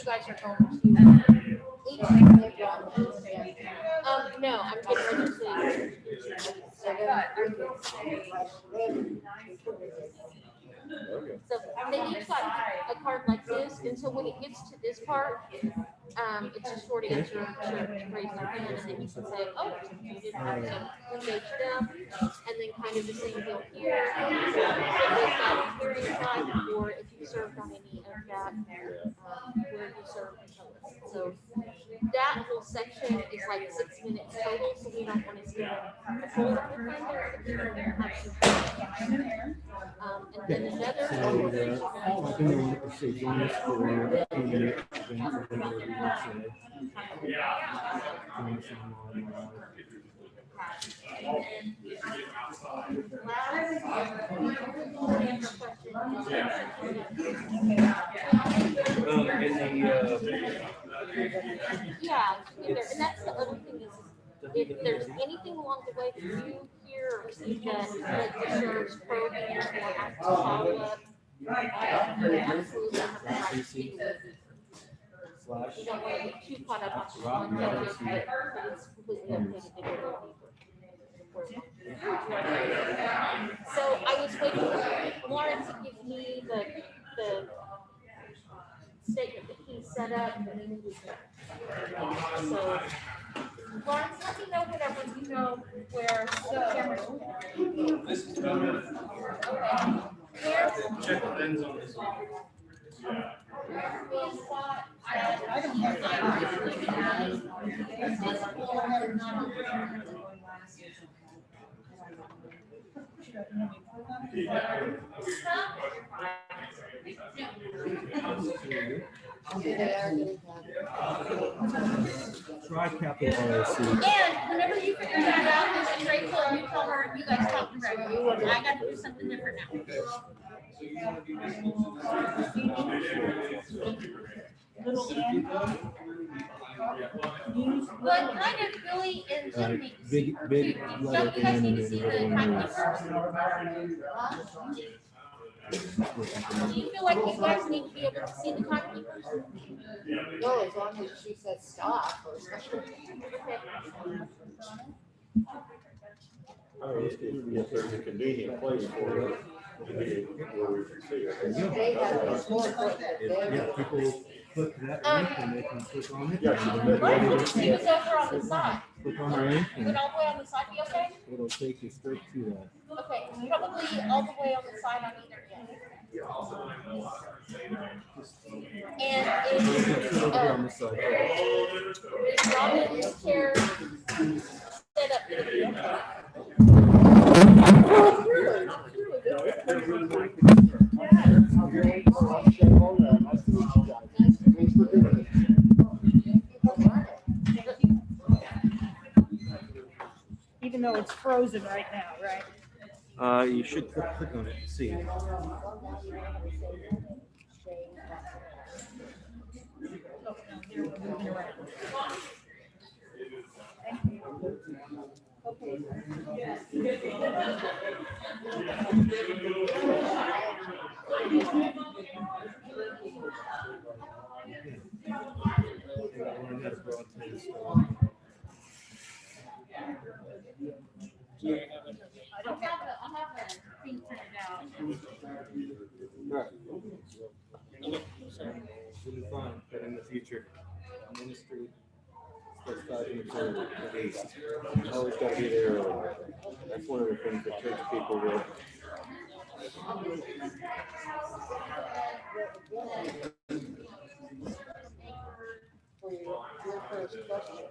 guys are going to each. No, I'm getting ready to. Okay. So they each got a card like this, and so when it gets to this part, it's a short answer to raise their hand, and then you can say, oh, you did engage them, and then kind of the same deal here. If that experience life, or if you served on any of that, where you served and so on. So that whole section is like 6 minutes total, so we don't want to spend a whole lot of time there. But you can have some and then another. So like I know when it say join us for 20-minute event or whatever you would say. Join us online. Yeah, and that's the other thing is if there's anything along the way that you hear or see that deserves probing or has to follow up, absolutely have to speak with. Slash. You don't want to get too caught up on just one subject, but it's completely okay to dig a little deeper. So I was waiting for Lawrence to give me the statement that he set up, and then we would go. So Lawrence, let me know whenever you know where the cameras are. Okay. Check the lens on this one. Try capital ROC. And whenever you figure that out, Mrs. Rachel, and you tell her, you guys talk directly. I got to do something different now. But kind of really intimidating. Big letter You guys N need and to then see the little timekeepers. Do you feel like you guys need to be able to see the timekeepers? No, as long as she says stop or something. If there's a convenient place for it, where we can see it. They have this more important Yeah, people click that link and they can click on it. Yeah, He was over on the side. Click on the link Would and all the way on the side be okay? it'll take you straight to that. Okay, probably all the way on the side on either end. And Over here on this side. is Robin's chair set up for the Even though it's frozen right now, right? You should click on it and see. I'll have a thing printed out. Should be fine, but in the future, ministry starts 5 minutes early at least. Always gotta be there early. That's one of the things that church people will. For your first question.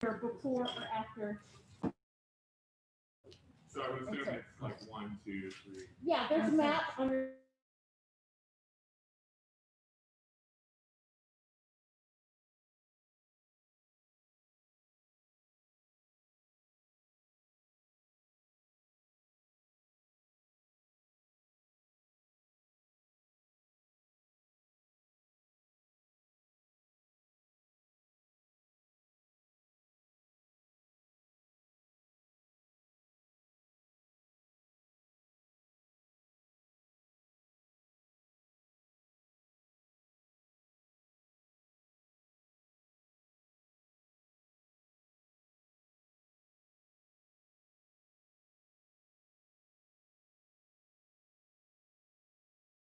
or before or after. So I would assume it's like 1, 2, 3. Yeah, there's a map under.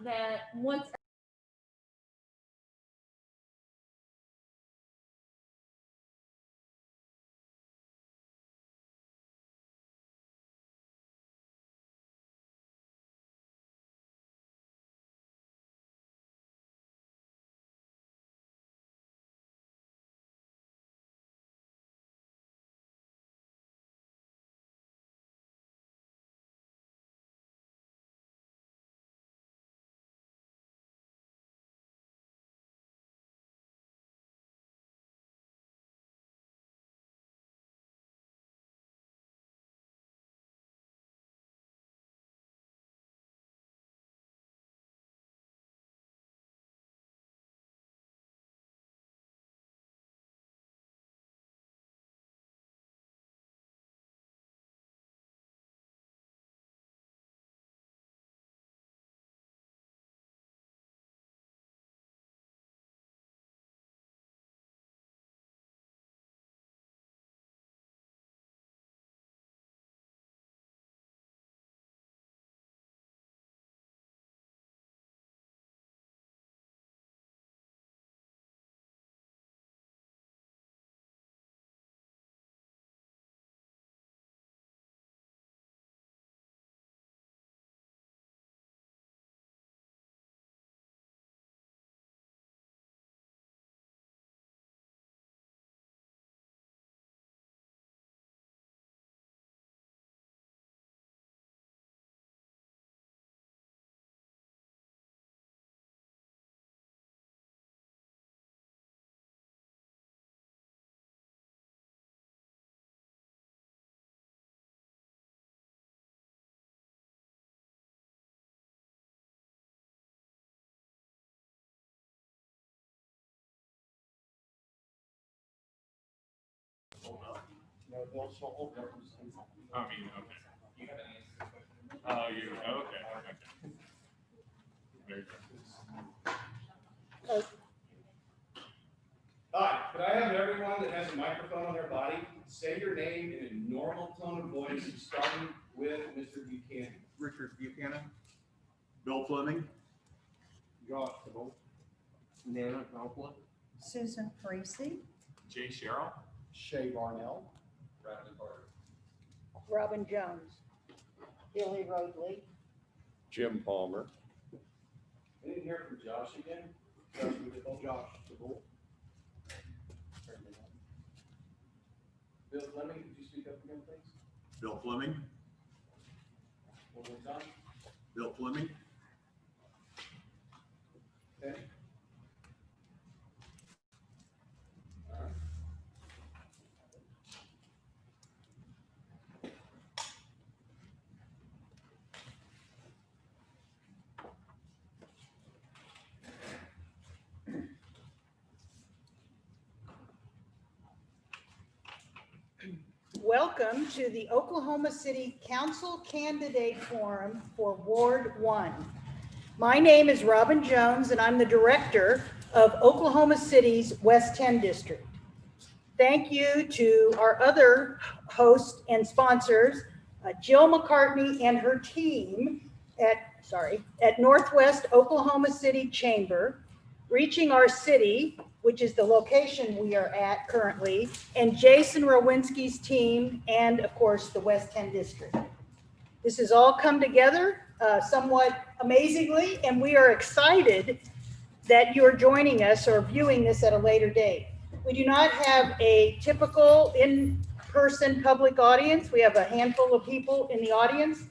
That once I mean, okay. Oh, you, okay, okay. Very good. Hi, could I have everyone that has a microphone on their body say your name in a normal tone of voice, starting with Mr. Buchanan? Richard Buchanan. Bill Fleming. Josh DeBolt. Nana Knopfler. Susan Parisi. Jay Sherrill? Shay Barnell. Bradley Carter. Robin Jones. Billy Roadley. Jim Palmer. I didn't hear from Josh again. Josh DeBolt. Bill Fleming, could you speak up again, please? Bill Fleming. One more time. Bill Fleming. Okay. All right. Welcome to the Oklahoma City Council Candidate Forum for Ward 1. My name is Robin Jones, and I'm the director of Oklahoma City's West 10 District. Thank you to our other hosts and sponsors, Jill McCartney and her team at Northwest Oklahoma City Chamber, Reaching Our City, which is the location we are at currently, and Jason Rowinski's team, and of course, the West 10 District. This has all come together somewhat amazingly, and we are excited that you're joining us or viewing this at a later date. We do not have a typical in-person public audience. We have a handful of people in the audience,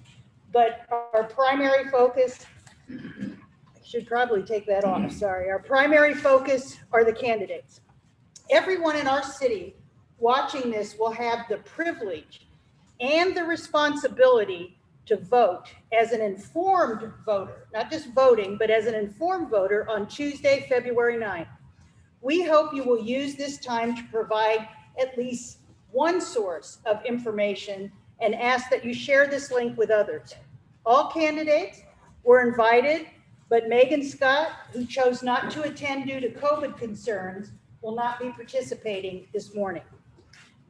but our primary focus, I should probably take that off, sorry. Our primary focus are the candidates. Everyone in our city watching this will have the privilege and the responsibility to vote as an informed voter, not just voting, but as an informed voter on Tuesday, February 9th. We hope you will use this time to provide at least one source of information and ask that you share this link with others. All candidates were invited, but Megan Scott, who chose not to attend due to COVID concerns, will not be participating this morning.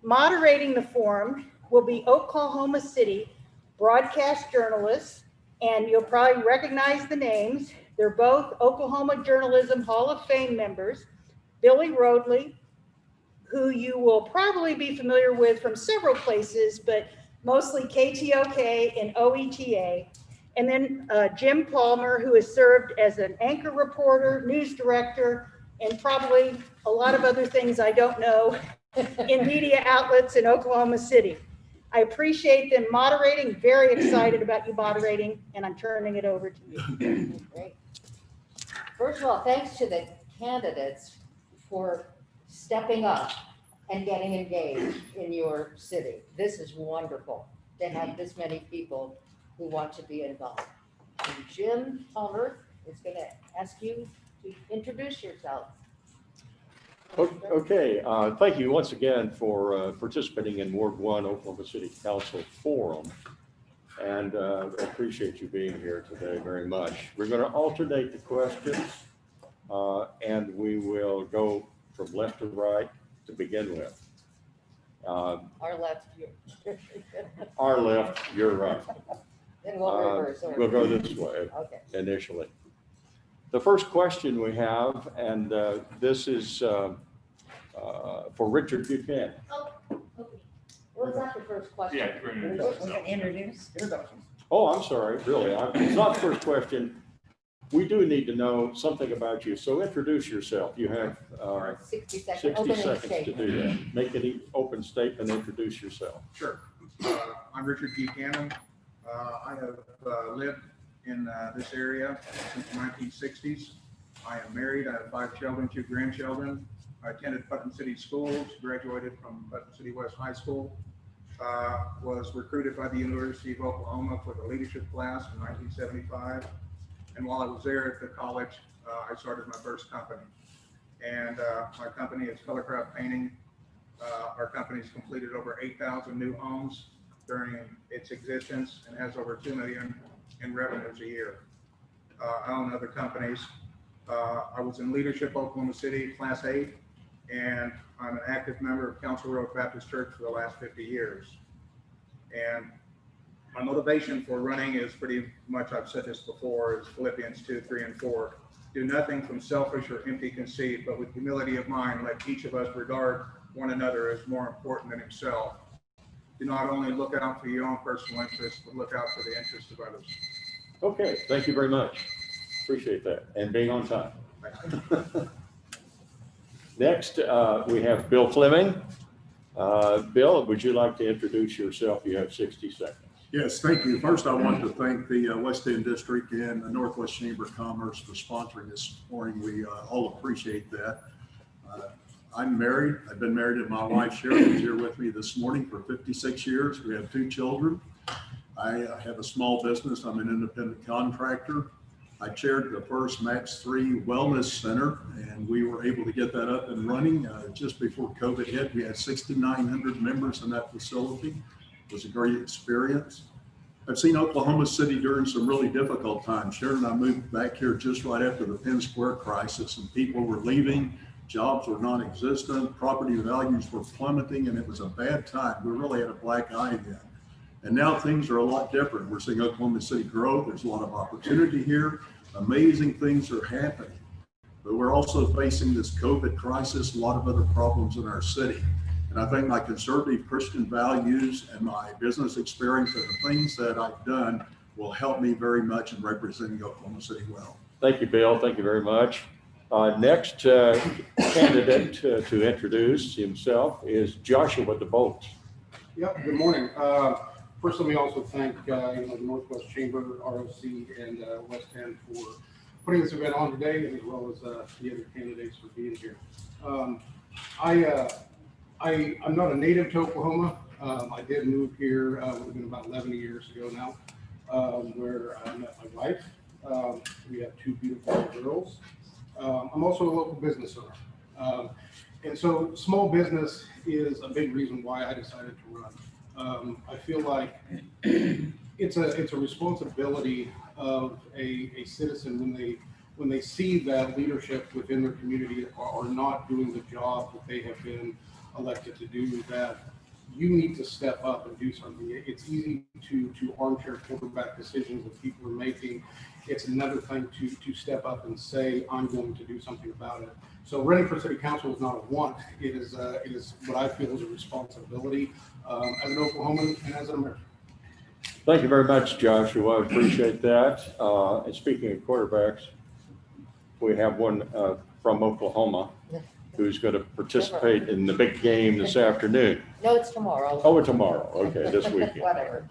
Moderating the forum will be Oklahoma City broadcast journalists, and you'll probably recognize the names. They're both Oklahoma Journalism Hall of Fame members, Billy Rodley, who you will probably be familiar with from several places, but mostly KTOK and OETA, and then Jim Palmer, who has served as an anchor reporter, news director, and probably a lot of other things I don't know in media outlets in Oklahoma City. I appreciate them moderating, very excited about you moderating, and I'm turning it over to you. Great. First of all, thanks to the candidates for stepping up and getting engaged in your city. This is wonderful to have this many people who want to be involved. And Jim Palmer is going to ask you to introduce yourself. Okay, thank you once again for participating in Ward 1 Oklahoma City Council Forum. And appreciate you being here today very much. We're going to alternate the questions and we will go from left to right to begin with. Our left, Our left, your right. then we'll reverse. We'll go this way Okay. initially. The first question we have, and this is for Richard Buchanan. Was that the first question? Yeah, you're gonna introduce yourself. Introduce? Oh, I'm sorry, really, it's not the first question. We do need to know something about you, so introduce yourself. You have 60 seconds. 60 Opening seconds to statement. do that. Make an open statement, introduce yourself. Sure. I'm Richard Buchanan. I have lived in this area since the 1960s. I am married. I have 5 children, 2 grandchildren. I attended Putnam City Schools, graduated from Putnam City West High School, was recruited by the University of Oklahoma for the leadership class in 1975. And while I was there at the college, I started my first company. And my company is Colorcraft Painting. Our company's completed over 8,000 new homes during its existence and has over $2 million in revenues a year. I own other companies. I was in leadership Oklahoma City, Class 8, and I'm an active member of Council Road Baptist Church for the last 50 years. And my motivation for running is pretty much, I've said this before, is Philippians 2, 3, and 4. Do nothing from selfish or empty conceit, but with humility of mind, let each of us regard one another as more important than himself. Do not only look out for your own personal interests, but look out for the interests of others. Okay, thank you very much. Appreciate that, and being on time. Next, we have Bill Fleming. Bill, would you like to introduce yourself? You have 60 seconds. Yes, Thank you. First, I want to thank the West End District and the Northwest Chamber of Commerce for sponsoring this morning. We all appreciate that. I'm married. I've been married to my wife, Sharon, who's here with me this morning for 56 years. We have 2 children. I have a small business. I'm an independent contractor. I chaired the first Max 3 Wellness Center, and we were able to get that up and running just before COVID hit. We had 6,900 members in that facility. It was a great experience. I've seen Oklahoma City during some really difficult times. Sharon and I moved back here just right after the Penn Square crisis, and people were leaving, jobs were non-existent, property values were plummeting, and it was a bad time. We really had a black eye then. And now things are a lot different. We're seeing Oklahoma City grow. There's a lot of opportunity here. Amazing things are happening. But we're also facing this COVID crisis, a lot of other problems in our city. And I think my conservative Christian values and my business experience and the things that I've done will help me very much in representing Oklahoma City well. Thank you, Bill. Thank you very much. Next candidate to introduce himself is Joshua DeBolt. Yep, good morning. First, let me also thank, the Northwest Chamber, ROC, and West End for putting this event on today, as well as the other candidates for being here. I'm not a native to Oklahoma. I did move here, would have been about 11 years ago now, where I met my wife. We have two beautiful girls. I'm also a local business owner. And so small business is a big reason why I decided to run. I feel like it's a responsibility of a citizen when they see that leadership within their community are not doing the job that they have been elected to do, that you need to step up and do something. It's easy to armchair quarterback decisions that people are making. It's another thing to step up and say, I'm going to do something about it. So running for city council is not a want. It is what I feel is a responsibility as an Oklahoman and as an American. Thank you very much, Joshua. I appreciate that. And speaking of quarterbacks, we have one from Oklahoma who's going to participate in the big game this afternoon. No, it's tomorrow. Oh, tomorrow. Okay, this weekend. Whatever.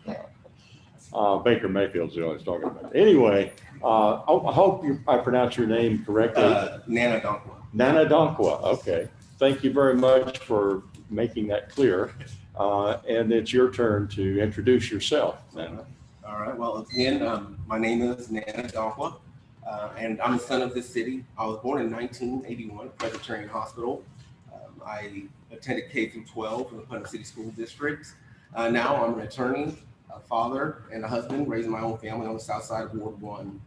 Baker Mayfield's the one I was talking about. Anyway, I hope I pronounce your name correctly. Nana Donkwa. Nana Donkwa. Okay. Thank you very much for making that clear. And it's your turn to introduce yourself, Nana. All right. Well, again, my name is Nana Donkwa, and I'm the son of this city. I was born in 1981 at Presbyterian Hospital. I attended K through 12 in the Putnam City School District. Now I'm an attorney, a father, and a husband, raising my own family on the south side of Ward 1.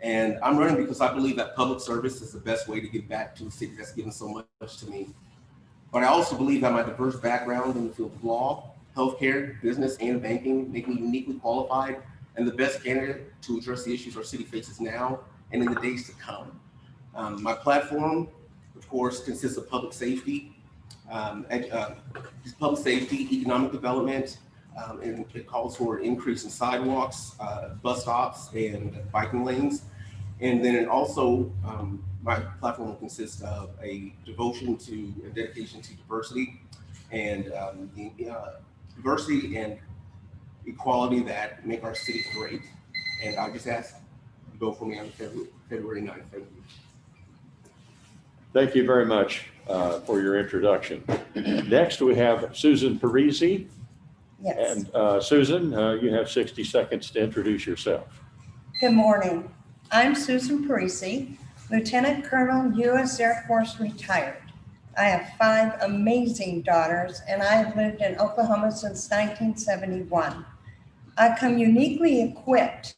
And I'm running because I believe that public service is the best way to give back to a city that's given so much to me. But I also believe that my diverse background in the field of law, healthcare, business, and banking make me uniquely qualified and the best candidate to address the issues our city faces now and in the days to come. My platform, of course, consists of public safety, economic development, and it calls for an increase in sidewalks, bus stops, and biking lanes. And then it also, my platform will consist of a devotion to and dedication to diversity and diversity and equality that make our city great. And I just ask you to vote for me on February 9th. Thank you. Thank you very much for your introduction. Next, we have Susan Parisi. Yes. And Susan, you have 60 seconds to introduce yourself. Good morning. I'm Susan Parisi, Lieutenant Colonel, U.S. Air Force retired. I have 5 amazing daughters, and I have lived in Oklahoma since 1971. I come uniquely equipped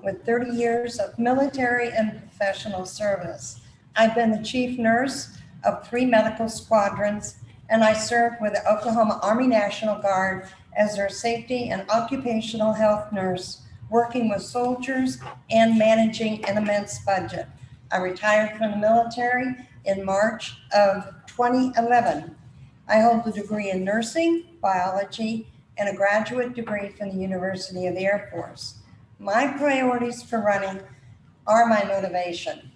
with 30 years of military and professional service. I've been the chief nurse of 3 medical squadrons, and I served with the Oklahoma Army National Guard as their safety and occupational health nurse, working with soldiers and managing an immense budget. I retired from the military in March of 2011. I hold a degree in nursing, biology, and a graduate degree from the University of the Air Force. My priorities for running are my motivation.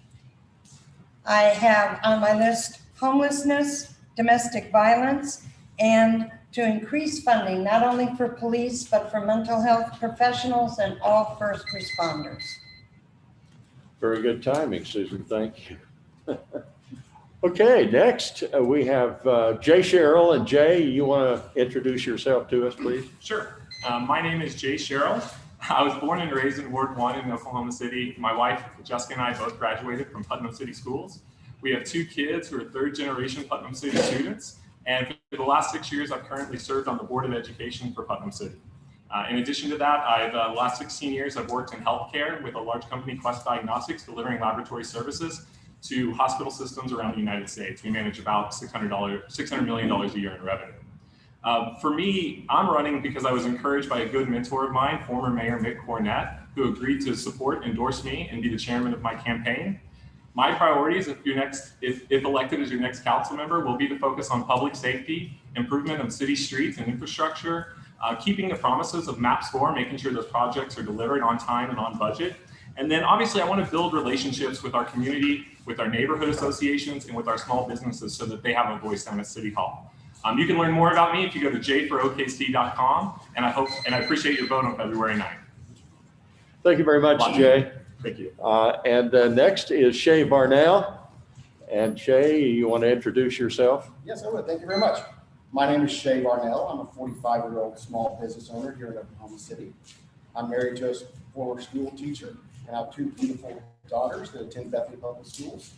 I have on my list homelessness, domestic violence, and to increase funding, not only for police, but for mental health professionals and all first responders. Very good timing, Susan. Thank you. Okay, next we have Jay Sherrill. And Jay, you want to introduce yourself to us, please? Sure. My name is Jay Sherrill. I was born and raised in Ward 1 in Oklahoma City. My wife, Jessica, and I both graduated from Putnam City Schools. We have 2 kids who are 3rd generation Putnam City students. And for the last 6 years, I've currently served on the Board of Education for Putnam City. In addition to that, the last 16 years, I've worked in healthcare with a large company, Quest Diagnostics, delivering laboratory services to hospital systems around the United States. We manage about $600 million a year in revenue. For me, I'm running because I was encouraged by a good mentor of mine, former Mayor Mick Cornett, who agreed to support, endorse me, and be the chairman of my campaign. My priorities, if elected as your next council member, will be to focus on public safety, improvement of city streets and infrastructure, keeping the promises of MAPS 4, making sure those projects are delivered on time and on budget, And then obviously I want to build relationships with our community, with our neighborhood associations, and with our small businesses so that they have a voice down at City Hall. You can learn more about me if you go to jforokc.com, and I appreciate your vote on February 9th. Thank you very much, Jay. Thank you. And next is Shay Barnell. And Shay, you want to introduce yourself? Yes, I would. Thank you very much. My name is Shay Barnell. I'm a 45-year-old small business owner here in Oklahoma City. I'm married to a former school teacher, and I have two beautiful daughters that attend Bethany Public Schools.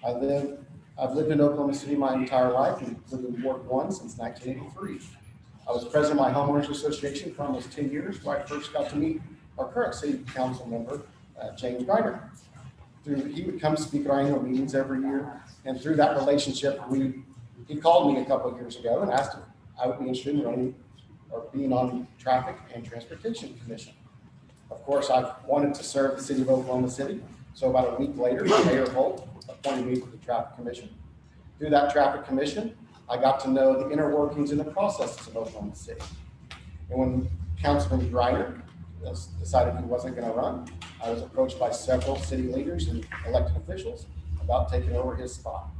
I've lived in Oklahoma City my entire life and lived in Ward 1 since 1983. I was president of my homeowners association for almost 10 years, where I first got to meet our current city council member, James Greiner. He would come speak at our annual meetings every year, and through that relationship, he called me a couple of years ago and asked if I would be interested in running or being on the Traffic and Transportation Commission. Of course, I wanted to serve the city of Oklahoma City, so about a week later, Mayor Holt appointed me to the Traffic Commission. Through that Traffic Commission, I got to know the inner workings and the processes of Oklahoma City. And when Councilman Greiner decided he wasn't going to run, I was approached by several city leaders and elected officials about taking over his spot.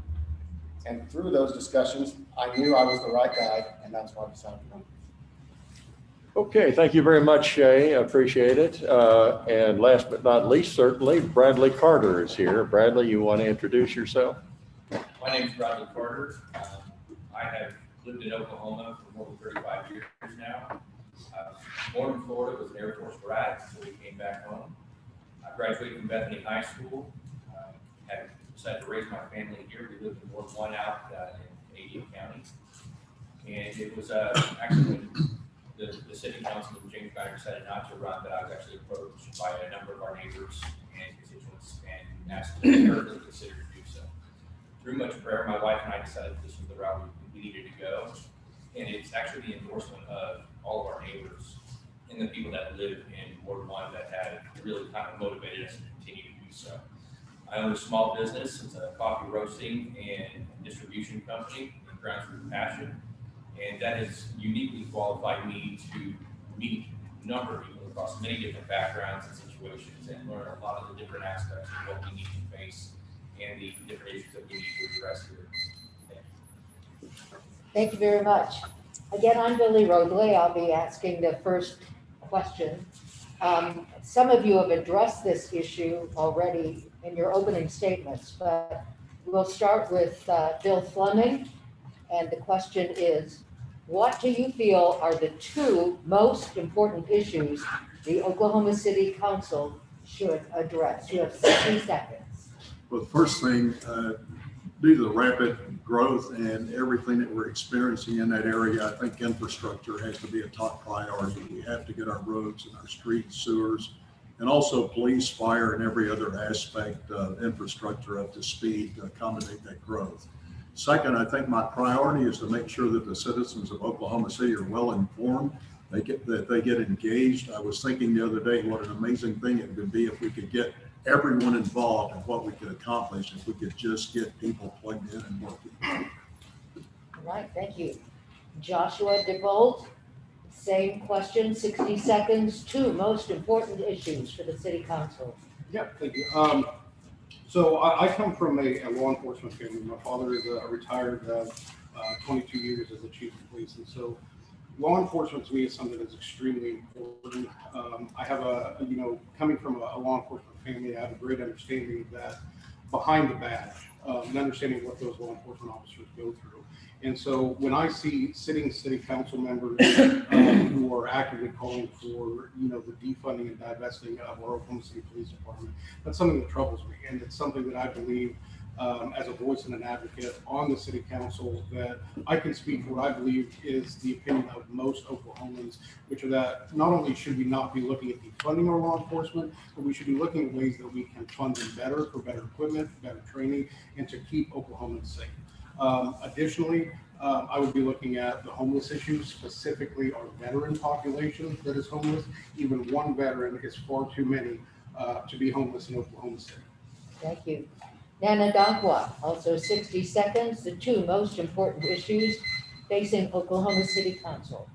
And through those discussions, I knew I was the right guy, and that's why I decided to run. Okay, thank you very much, Shay. I appreciate it. And last but not least, certainly, Bradley Carter is here. Bradley, you want to introduce yourself? My name is Bradley Carter. I have lived in Oklahoma for more than 35 years now. Born in Florida, was an Air Force brat, so we came back home. I graduated from Bethany High School. Had decided to raise my family here. We lived in Ward 1 out in Ada County. And it was actually when the city councilman, James Greiner, decided not to run, that I was actually approached by a number of our neighbors and constituents and asked if they would consider to do so. Through much prayer, my wife and I decided this was the route we needed to go. And it's actually the endorsement of all of our neighbors and the people that live in Ward 1 that had really kind of motivated us to continue to do so. I own a small business. It's a coffee roasting and distribution company in Grounds for Passion. And that has uniquely qualified me to meet a number of people across many different backgrounds and situations and learn a lot of the different aspects of what we need to face and the different issues that we need to address here. Thank you very much. Again, I'm Billy Roadway. I'll be asking the first question. Some of you have addressed this issue already in your opening statements, but we'll start with Bill Fleming. And the question is, what do you feel are the two most important issues the Oklahoma City Council should address? You have 60 seconds. Well, the first thing, due to the rapid growth and everything that we're experiencing in that area, I think infrastructure has to be a top priority. We have to get our roads and our streets, sewers, and also police, fire, and every other aspect of infrastructure up to speed to accommodate that growth. Second, I think my priority is to make sure that the citizens of Oklahoma City are well informed, that they get engaged. I was thinking the other day what an amazing thing it would be if we could get everyone involved in what we could accomplish if we could just get people plugged in and working. All right, thank you. Joshua DeVolt, same question, 60 seconds, two most important issues for the City Council. Yeah, thank you. So I come from a law enforcement family. My father is a retired 22 years as the chief of police. And so law enforcement to me is something that's extremely important. I have coming from a law enforcement family, I have a great understanding of that behind the badge and understanding what those law enforcement officers go through. And so when I see sitting city council members who are actively calling for, the defunding and divesting of our Oklahoma City Police Department, that's something that troubles me. And it's something that I believe as a voice and an advocate on the city council that I can speak for what I believe is the opinion of most Oklahomans, which are that not only should we not be looking at defunding our law enforcement, but we should be looking at ways that we can fund them better for better equipment, better training, and to keep Oklahomans safe. Additionally, I would be looking at the homeless issue, specifically our veteran population that is homeless. Even one veteran is far too many to be homeless in Oklahoma City. Thank you. Nana Dankwa, also 60 seconds, the two most important issues facing Oklahoma City Council.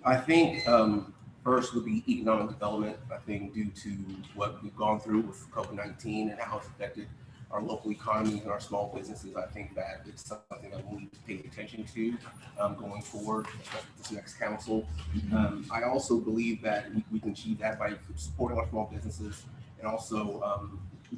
I think from First would be economic development. I think due to what we've gone through with COVID-19 and how it's affected our local economy and our small businesses, I think that it's something that we need to pay attention to going forward, especially with this next council. I also believe that we can achieve that by supporting our small businesses and also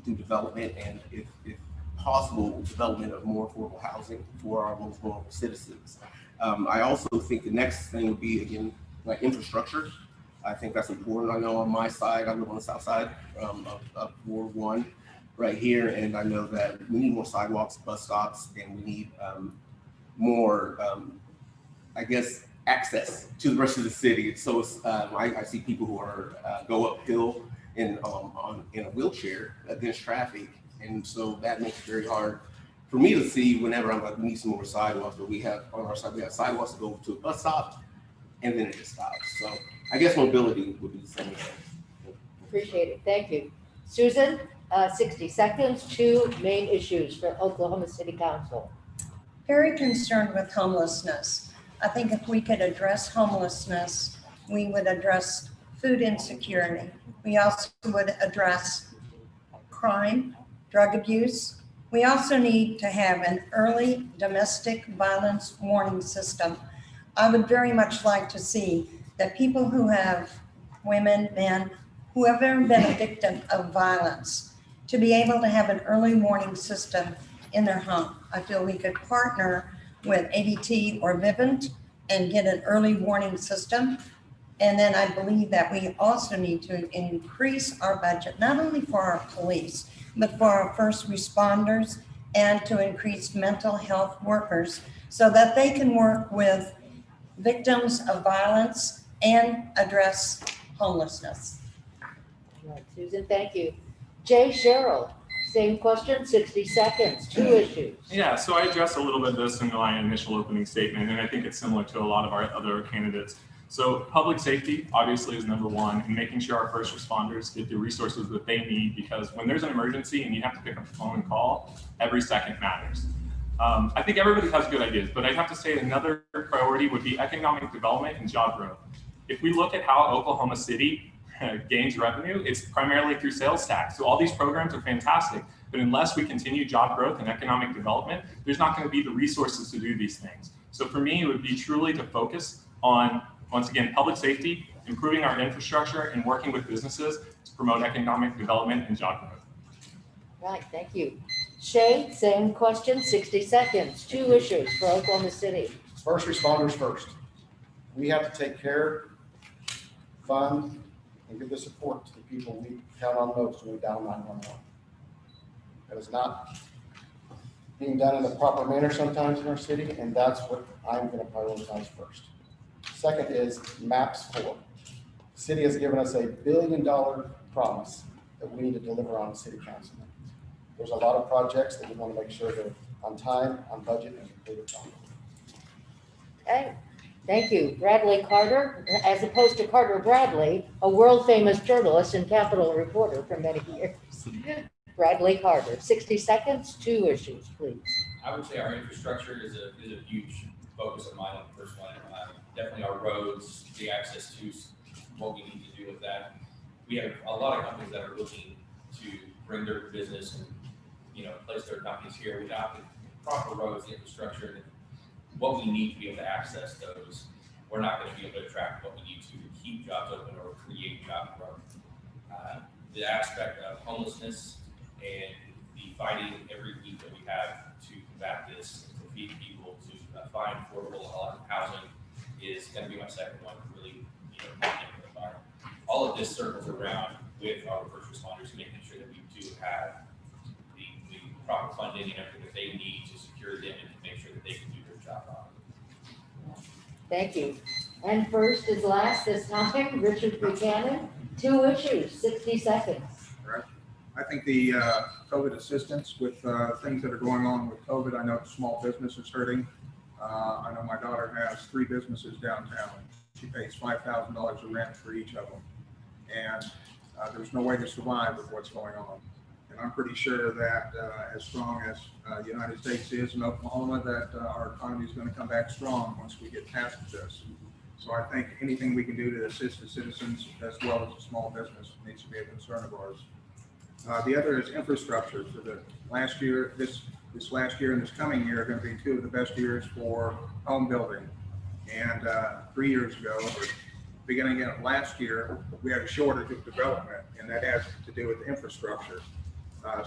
through development and, if possible, development of more affordable housing for our most vulnerable citizens. I also think the next thing would be, again, like infrastructure. I think that's important. I know on my side, I live on the south side of Ward 1 right here, and I know that we need more sidewalks, bus stops, and we need more, I guess, access to the rest of the city. So I see people who are go uphill in a wheelchair against traffic, and so that makes it very hard for me to see whenever I'm like, we need some more sidewalks. But we have on our side, we have sidewalks to go to a bus stop, and then it just stops. So I guess mobility would be the same thing. Appreciate it. Thank you. Susan, 60 seconds, 2 main issues for Oklahoma City Council. Very concerned with homelessness. I think if we could address homelessness, we would address food insecurity. We also would address crime, drug abuse. We also need to have an early domestic violence warning system. I would very much like to see that people who have, women, men, who have ever been a victim of violence, to be able to have an early warning system in their home. I feel we could partner with ADT or Vivint and get an early warning system. And then I believe that we also need to increase our budget, not only for our police, but for our first responders, and to increase mental health workers so that they can work with victims of violence and address homelessness. All right, Susan, thank you. Jay Sherrill, same question, 60 seconds, 2 issues. Yeah, so I addressed a little bit of this in my initial opening statement, and I think it's similar to a lot of our other candidates. So public safety obviously is number 1, and making sure our first responders get the resources that they need, because when there's an emergency and you have to pick up the phone and call, every second matters. I think everybody has good ideas, but I'd have to say another priority would be economic development and job growth. If we look at how Oklahoma City gains revenue, it's primarily through sales tax. So all these programs are fantastic, but unless we continue job growth and economic development, there's not going to be the resources to do these things. So for me, it would be truly to focus on, once again, public safety, improving our infrastructure, and working with businesses to promote economic development and job growth. Right, thank you. Shay, same question, 60 seconds, 2 issues for Oklahoma City. First responders first. We have to take care, fund, and give the support to the people we count on most when we dial 911. That is not being done in the proper manner sometimes in our city, and that's what I'm going to prioritize first. Second is MAPS 4. The city has given us $1 billion promise that we need to deliver on city council. There's a lot of projects that we want to make sure they're on time, on budget, and completed on. Okay, thank you. Bradley Carter, as opposed to Carter Bradley, a world famous journalist and Capitol reporter for many years. Bradley Carter, 60 seconds, 2 issues, please. I would say our infrastructure is a huge focus of mine on the first one. Definitely our roads, the access to what we need to do with that. We have a lot of companies that are looking to bring their business and, place their companies here without the proper roads, the infrastructure, and what we need to be able to access those. We're not going to be able to attract what we need to keep jobs open or create job growth. The aspect of homelessness and the fighting every week that we have to combat this, to feed people, to find affordable housing is going to be my second one, really, not getting the fire. All of this circles around with our first responders, making sure that we do have the proper funding and everything that they need to secure them and to make sure that they can do their job properly. Thank you. And first is last this time, Richard Buchanan, 2 issues, 60 seconds. Right. I think the COVID assistance with things that are going on with COVID, I know the small business is hurting. I know my daughter has 3 businesses downtown. She pays $5,000 of rent for each of them. And there's no way to survive with what's going on. And I'm pretty sure that as strong as the United States is in Oklahoma, that our economy is going to come back strong once we get past this. So I think anything we can do to assist the citizens as well as the small business needs to be a concern of ours. The other is infrastructure. For the last year, this last year and this coming year are going to be two of the best years for home building. And 3 years ago, or beginning of last year, we had a shortage of development, and that has to do with infrastructure.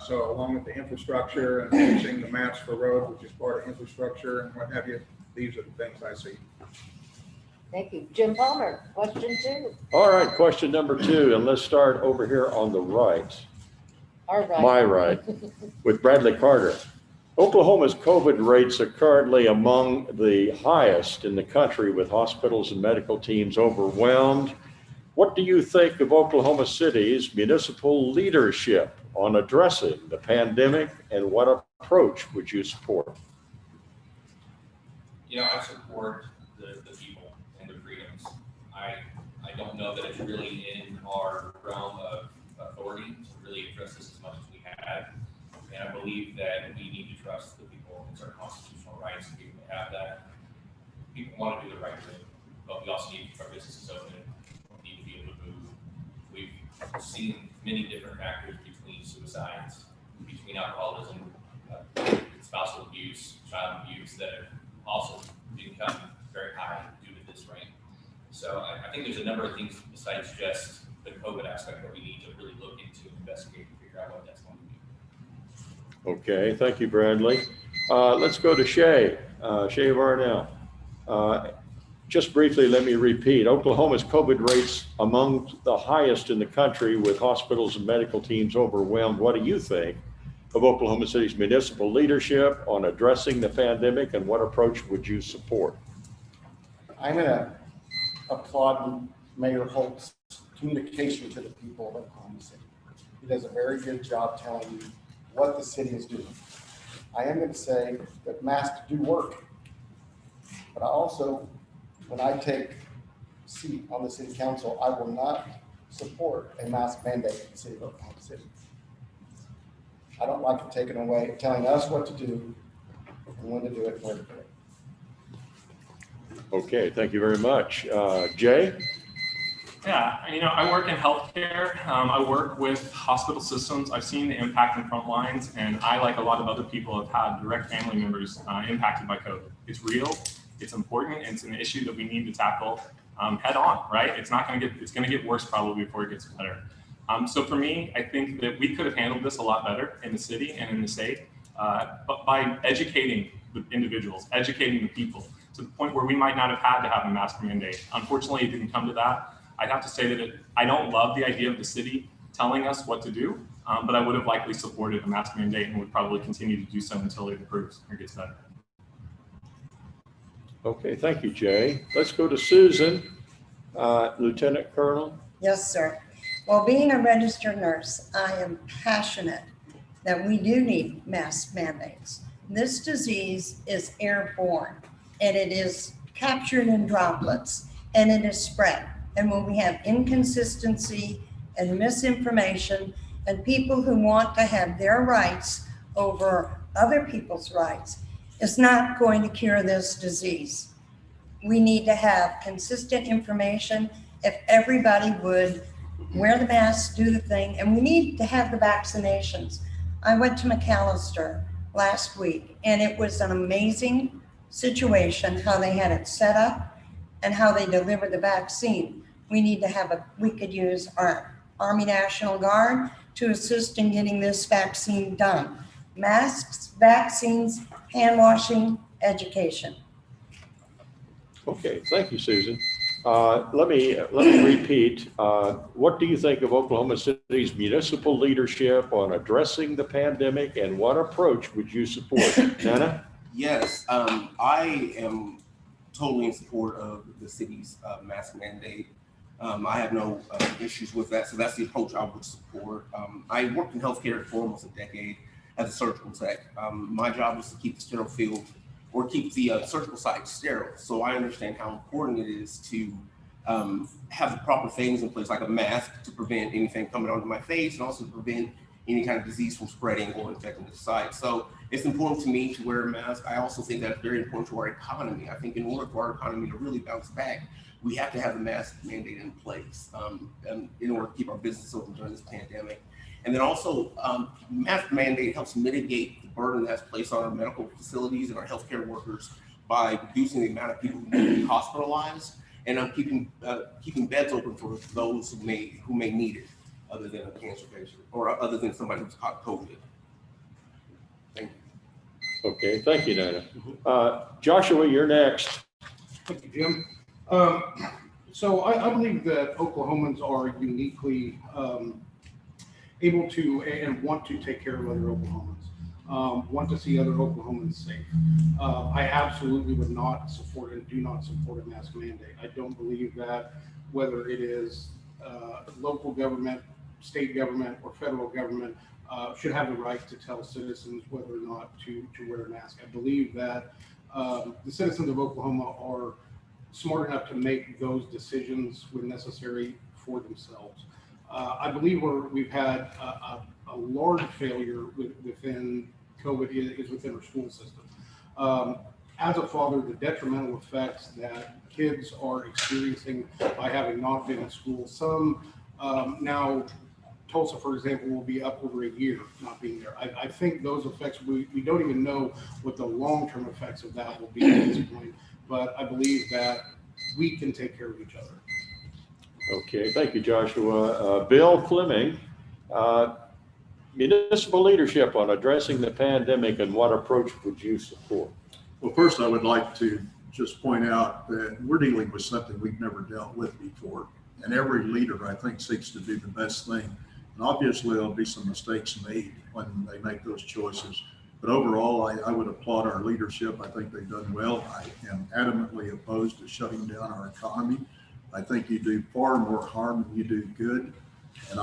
So along with the infrastructure and fixing the maps for roads, which is part of infrastructure and what have you, these are the things I see. Thank you. Jim Palmer, question 2. All right, question number 2, and let's start over here on the right, All right. my right, with Bradley Carter. Oklahoma's COVID rates are currently among the highest in the country, with hospitals and medical teams overwhelmed. What do you think of Oklahoma City's municipal leadership on addressing the pandemic, and what approach would you support? You know, I support the people and the freedoms. I don't know that it's really in our realm of authority to really address this as much as we have. And I believe that we need to trust the people. It's our constitutional rights to be able to have that. People want to do the right thing, but we also need to keep our businesses open. We need to be able to move. We've seen many different factors between suicides, between alcoholism, spousal abuse, child abuse that have also become very high due to this rain. So I think there's a number of things besides just the COVID aspect that we need to really look into, investigate, and figure out what that's going to be. Okay, thank you, Bradley. Let's go to Shay Varnell. Just briefly, let me repeat, Oklahoma's COVID rates among the highest in the country, with hospitals and medical teams overwhelmed. What do you think of Oklahoma City's municipal leadership on addressing the pandemic, and what approach would you support? I'm going to applaud Mayor Holt's communication to the people of Oklahoma City. He does a very good job telling you what the city is doing. I am going to say that masks do work, but I also, when I take a seat on the city council, I will not support a mask mandate in the city of Oklahoma City. I don't like it taken away, telling us what to do and when to do it and where to do it. Okay, thank you very much. Jay? Yeah, you know, I work in healthcare. I work with hospital systems. I've seen the impact in front lines, and I, like a lot of other people, have had direct family members impacted by COVID. It's real, it's important, and it's an issue that we need to tackle head on, right? It's going to get worse probably before it gets better. So for me, I think that we could have handled this a lot better in the city and in the state, but by educating the individuals, educating the people to the point where we might not have had to have a mask mandate. Unfortunately, it didn't come to that. I'd have to say that I don't love the idea of the city telling us what to do, but I would have likely supported a mask mandate and would probably continue to do so until it improves or gets better. Okay, thank you, Jay. Let's go to Susan, Lieutenant Colonel. Yes, sir. Well, being a registered nurse, I am passionate that we do need mask mandates. This disease is airborne, and it is captured in droplets, and it is spread. And when we have inconsistency and misinformation and people who want to have their rights over other people's rights, it's not going to cure this disease. We need to have consistent information. If everybody would wear the mask, do the thing, and we need to have the vaccinations. I went to McAllister last week, and it was an amazing situation how they had it set up and how they delivered the vaccine. We need to we could use our Army National Guard to assist in getting this vaccine done. Masks, vaccines, hand washing, education. Okay, thank you, Susan. Let me repeat. What do you think of Oklahoma City's municipal leadership on addressing the pandemic, and what approach would you support? Nana? Yes, I am totally in support of the city's mask mandate. I have no issues with that, so that's the approach I would support. I worked in healthcare for almost a decade as a surgical tech. My job was to keep the sterile field or keep the surgical site sterile. So I understand how important it is to have the proper things in place, like a mask to prevent anything coming onto my face and also to prevent any kind of disease from spreading or infecting the site. So it's important to me to wear a mask. I also think that's very important to our economy. I think in order for our economy to really bounce back, we have to have the mask mandate in place and in order to keep our business open during this pandemic. And then also, mask mandate helps mitigate the burden that's placed on our medical facilities and our healthcare workers by reducing the amount of people who need to be hospitalized, and keeping beds open for those who may need it, other than a cancer patient or other than somebody who's caught COVID. Thank you. Okay, thank you, Nana. Joshua, you're next. Thank you, Jim. So I believe that Oklahomans are uniquely able to and want to take care of other Oklahomans, want to see other Oklahomans safe. I absolutely would not support and do not support a mask mandate. I don't believe that whether it is local government, state government, or federal government should have the right to tell citizens whether or not to wear a mask. I believe that the citizens of Oklahoma are smart enough to make those decisions when necessary for themselves. I believe we've had a large failure within COVID is within our school system. As a father, the detrimental effects that kids are experiencing by having not been in school. Some now, Tulsa, for example, will be up over a year not being there. I think those effects, we don't even know what the long-term effects of that will be at this point, but I believe that we can take care of each other. Okay, thank you, Joshua. Bill Fleming, municipal leadership on addressing the pandemic, and what approach would you support? Well, first, I would like to just point out that we're dealing with something we've never dealt with before. And every leader, I think, seeks to do the best thing. And obviously, there'll be some mistakes made when they make those choices. But overall, I would applaud our leadership. I think they've done well. I am adamantly opposed to shutting down our economy. I think you do far more harm than you do good. And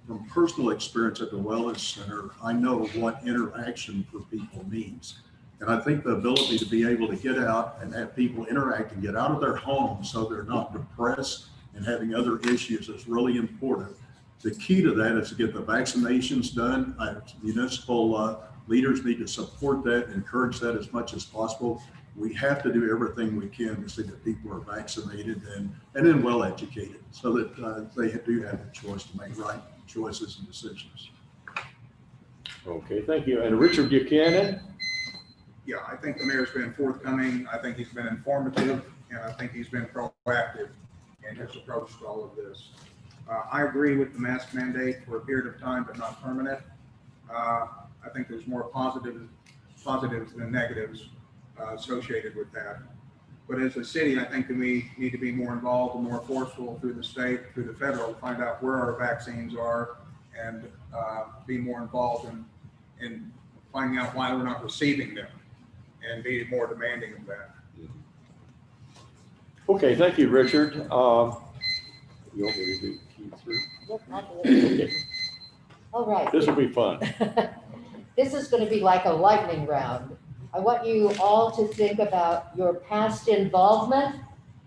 from personal experience at the Wellness Center, I know what interaction for people means. And I think the ability to be able to get out and have people interact and get out of their homes so they're not depressed and having other issues is really important. The key to that is to get the vaccinations done. Municipal leaders need to support that, encourage that as much as possible. We have to do everything we can to see that people are vaccinated and then well educated so that they do have the choice to make right choices and decisions. Okay, thank you. And Richard Buchanan? Yeah, I think the mayor's been forthcoming. I think he's been informative, and I think he's been proactive in his approach to all of this. I agree with the mask mandate for a period of time, but not permanent. I think there's more positives than negatives associated with that. But as a city, I think that we need to be more involved and more forceful through the state, through the federal, to find out where our vaccines are and be more involved in finding out why we're not receiving them and be more demanding of that. Okay, thank you, Richard. You want me to do Q3? Yep, I'll do it. Okay, All right. this will be fun. This is going to be like a lightning round. I want you all to think about your past involvement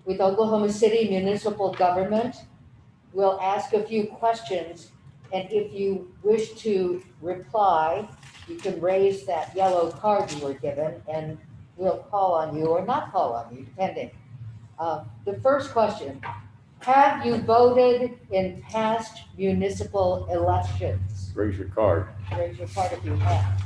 with Oklahoma City municipal government. We'll ask a few questions, and if you wish to reply, you can raise that yellow card you were given, and we'll call on you or not call on you, depending. The first question, have you voted in past municipal elections? Raise your card. Raise your card if you have.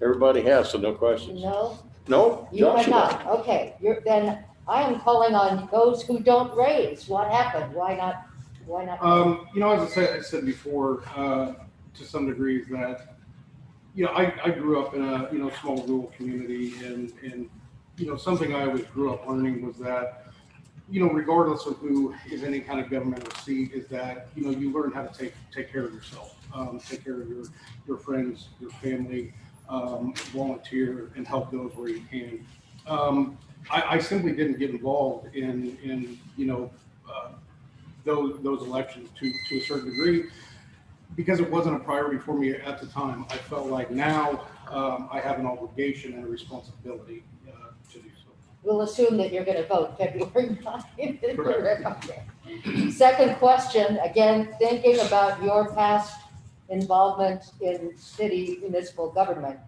Everybody has, so no questions. No? No? You have Joshua? not. Okay, then I am calling on those who don't raise. What happened? Why not? Why not? As I said before, to some degree, that I grew up in a small rural community, and something I always grew up learning was that regardless of who is in any kind of governmental seat, is that you learn how to take care of yourself, take care of your friends, your family, volunteer and help those where you can. I simply didn't get involved in those elections to a certain degree because it wasn't a priority for me at the time. I felt like now I have an obligation and a responsibility to do so. We'll assume that you're going to vote February 9th. Correct. Okay. Second question, again, thinking about your past involvement in city municipal government.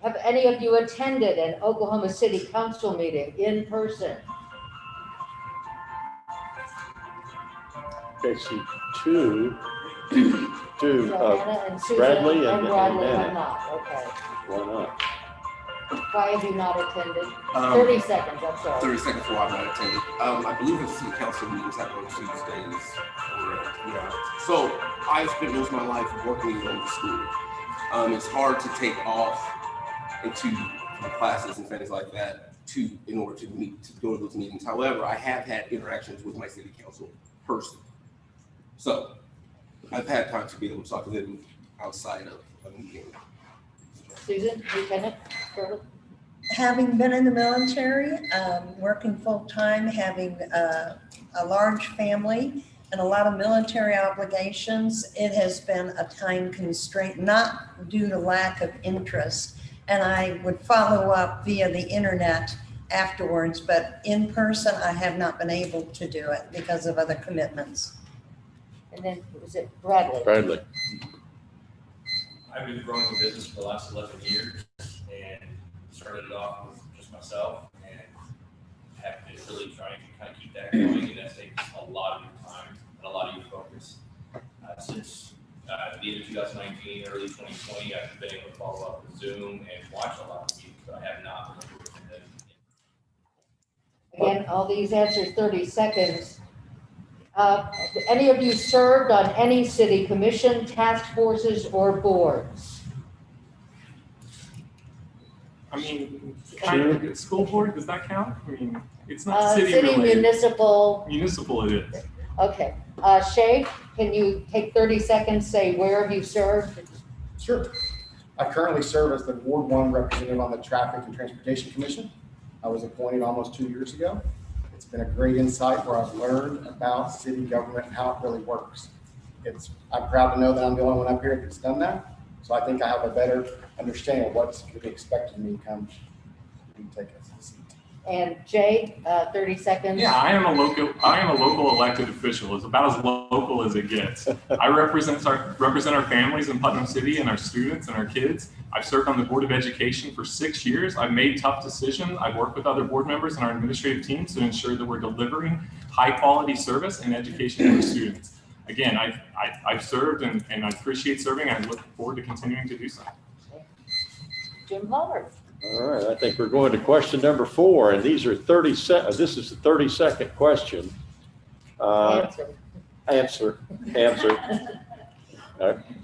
Have any of you attended an Oklahoma City Council meeting in person? Okay, see, two, Joanna and Susan Bradley and and Bradley have Nana. not, okay. Why not? Why have you not attended? Um, 30 seconds, I'm sorry. 30 seconds for why I'm not attending. I believe the city council meetings happen on Tuesdays. Yeah. So I spent most of my life working in the school. It's hard to take off into classes and things like that in order to go to those meetings. However, I have had interactions with my city council person. So I've had time to be able to talk to them outside of a meeting. Susan, Lieutenant Curley? Having been in the military, working full-time, having a large family and a lot of military obligations, it has been a time constraint, not due to lack of interest. And I would follow up via the internet afterwards, but in person, I have not been able to do it because of other commitments. And then, was it Bradley? Bradley. I've been growing the business for the last 11 years and started it off with just myself and have been really trying to kind of keep that going, and that takes a lot of your time and a lot of your focus. Since the end of 2019, early 2020, I've been able to follow up with Zoom and watch a lot of meetings, but I have not been able to attend. Again, all these answers, 30 seconds. Any of you served on any city commission, task forces, or boards? I mean, kind of, school board, does that count? I mean, it's not city City related. municipal. Municipal it is. Okay. Shay, can you take 30 seconds, say where have you served? Sure. I currently serve as the Ward 1 representative on the Traffic and Transportation Commission. I was appointed almost 2 years ago. It's been a great insight where I've learned about city government and how it really works. I'm proud to know that I'm the only one up here that's done that. So I think I have a better understanding of what's to be expected of me come take a seat. And Jay, 30 seconds. Yeah, I am a local elected official. It's about as local as it gets. I represent our families in Putnam City and our students and our kids. I've served on the Board of Education for 6 years. I've made tough decisions. I've worked with other board members and our administrative teams to ensure that we're delivering high quality service and education to our students. Again, I've served and I appreciate serving. I look forward to continuing to do so. Jim Pollard. All right, I think we're going to question number 4, and these are 30 seconds. This is the 30-second question. Answer.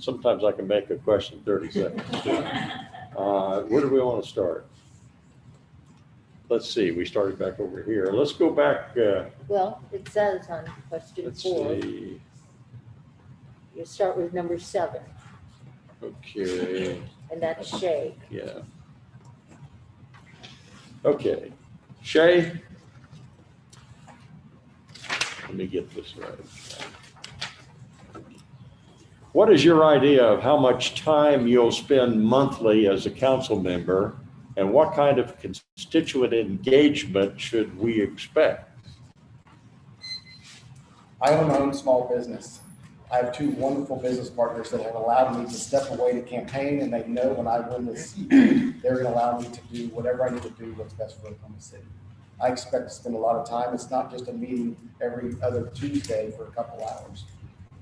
Sometimes I can make a question 30 seconds. Where do we want to start? Let's see, we started back over here. Let's go back. Well, it says on question 4. See. You start with number 7. Okay. And that's Shay. Yeah. Okay. Shay. Let me get this right. What is your idea of how much time you'll spend monthly as a council member, and what kind of constituent engagement should we expect? I own my own small business. I have 2 wonderful business partners that have allowed me to step away to campaign, and they know when I win the seat, they're going to allow me to do whatever I need to do what's best for Oklahoma City. I expect to spend a lot of time. It's not just a meeting every other Tuesday for a couple hours.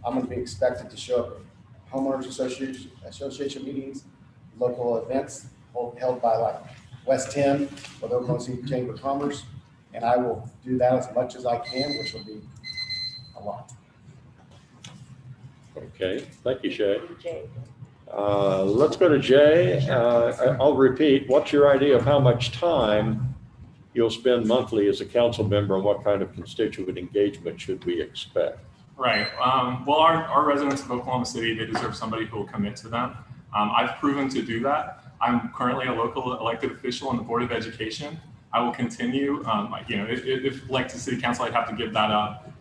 I'm going to be expected to show up at homeowners association meetings, local events held by like West 10 with Oklahoma City Chamber of Commerce, and I will do that as much as I can, which will be a lot. Okay, thank you, Shay. Jay. Let's go to Jay. I'll repeat. What's your idea of how much time you'll spend monthly as a council member, and what kind of constituent engagement should we expect? Right. Well, our residents of Oklahoma City, they deserve somebody who will commit to them. I've proven to do that. I'm currently a local elected official on the Board of Education. I will continue. If elected city council, I'd have to give that up.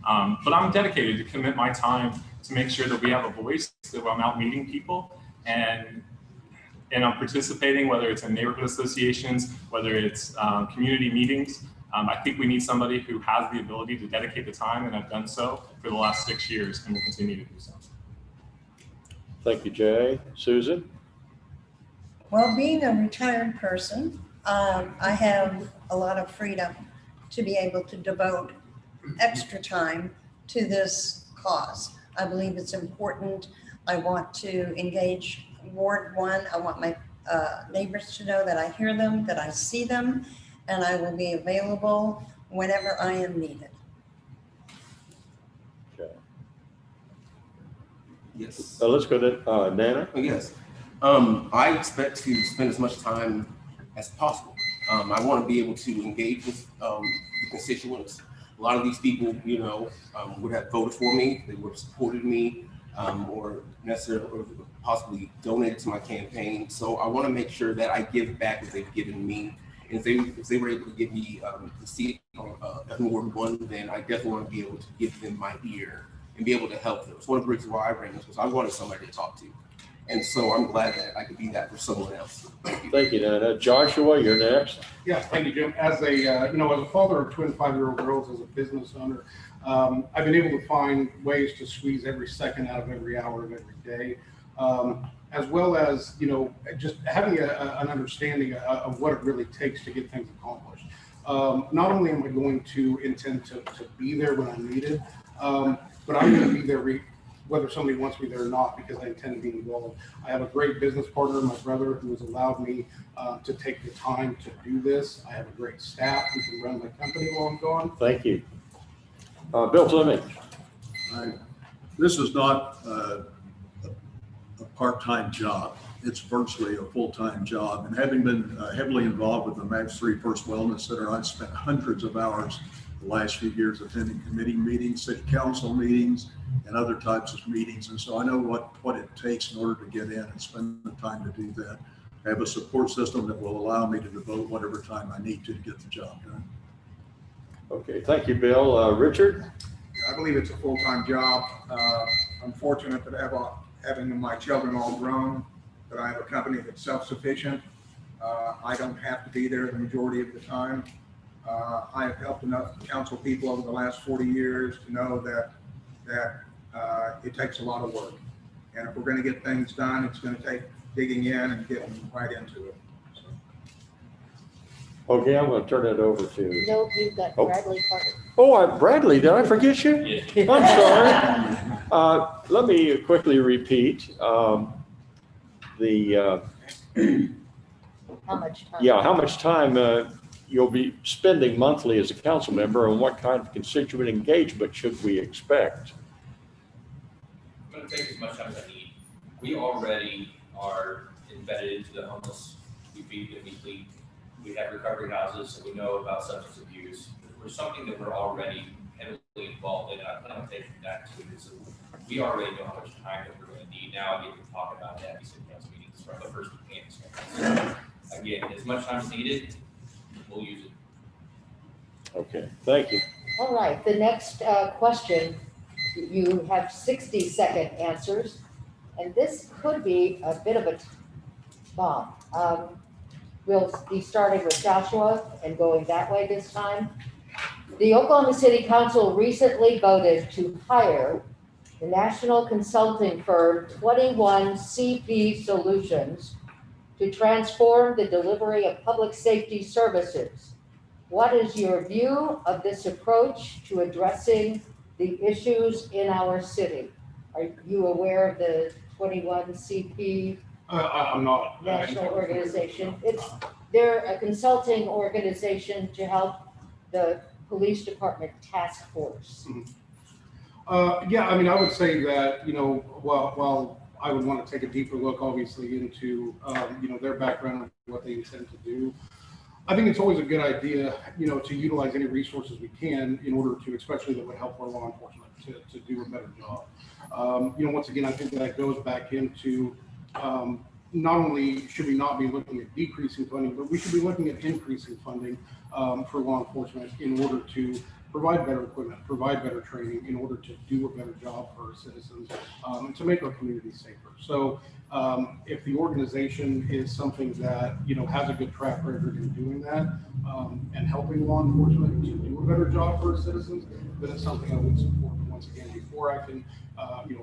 But I'm dedicated to commit my time to make sure that we have a voice, that I'm out meeting people, and I'm participating, whether it's in neighborhood associations, whether it's community meetings. I think we need somebody who has the ability to dedicate the time, and I've done so for the last 6 years and will continue to do so. Thank you, Jay. Susan? Well, being a retired person, I have a lot of freedom to be able to devote extra time to this cause. I believe it's important. I want to engage Ward 1. I want my neighbors to know that I hear them, that I see them, and I will be available whenever I am needed. Okay. Yes. Let's go to Nana. Oh, yes. I expect to spend as much time as possible. I want to be able to engage with the constituents. A lot of these people, you know, would have voted for me, they would have supported me, or necessarily or possibly donated to my campaign. So I want to make sure that I give back what they've given me. And if they were able to give me the seat in Ward 1, then I definitely want to be able to give them my ear and be able to help them. It's one of the reasons why I ran this was I wanted somebody to talk to. And so I'm glad that I could be that for someone else. Thank you. Thank you, Nana. Joshua, you're next. Yes, thank you, Jim. As a, as a father of twin 5-year-old girls, as a business owner, I've been able to find ways to squeeze every second out of every hour of every day, as well as, just having an understanding of what it really takes to get things accomplished. Not only am I going to intend to be there when I'm needed, but I'm going to be there whether somebody wants me there or not, because I intend to be involved. I have a great business partner, my brother, who has allowed me to take the time to do this. I have a great staff who can run my company while I'm gone. Thank you. Bill Fleming. This is not a part-time job. It's virtually a full-time job. And having been heavily involved with the Max 3 First Wellness Center, I've spent hundreds of hours the last few years attending committee meetings, city council meetings, and other types of meetings. And so I know what it takes in order to get in and spend the time to do that. I have a support system that will allow me to devote whatever time I need to get the job done. Okay, thank you, Bill. Richard? I believe it's a full-time job. I'm fortunate that having my children all grown, that I have a company that's self-sufficient. I don't have to be there the majority of the time. I have helped enough council people over the last 40 years to know that it takes a lot of work. And if we're going to get things done, it's going to take digging in and getting right into it. So. Okay, I'm going to turn it over to. No, you've got Bradley Carter. Oh, Bradley, did I forget you? Yeah. I'm sorry. Let me quickly repeat How much time? Yeah, how much time you'll be spending monthly as a council member, and what kind of constituent engagement should we expect? I'm going to take as much time as I need. We already are embedded into the homeless. We feed them weekly. We have recovery houses, so we know about substance abuse. There's something that we're already heavily involved in, and I plan on taking that too. So we already know how much time that we're going to need. Now I get to talk about that at city council meetings from the first campus. So again, as much time as needed, we'll use it. Okay, thank you. All right, the next question, you have 60-second answers, and this could be a bit of a bomb. We'll be starting with Joshua and going that way this time. The Oklahoma City Council recently voted to hire the national consulting firm 21CP Solutions to transform the delivery of public safety services. What is your view of this approach to addressing the issues in our city? Are you aware of the 21CP I'm not. national organization? They're a consulting organization to help the police department task force. Yeah, I mean, I would say that, while I would want to take a deeper look, obviously, into, their background and what they intend to do, I think it's always a good idea, to utilize any resources we can in order to, especially that would help our law enforcement to do a better job. Once again, I think that goes back into, not only should we not be looking at decreasing funding, but we should be looking at increasing funding for law enforcement in order to provide better equipment, provide better training, in order to do a better job for our citizens and to make our community safer. So if the organization is something that has a good track record in doing that and helping law enforcement to do a better job for our citizens, then it's something I would support. But once again, before I can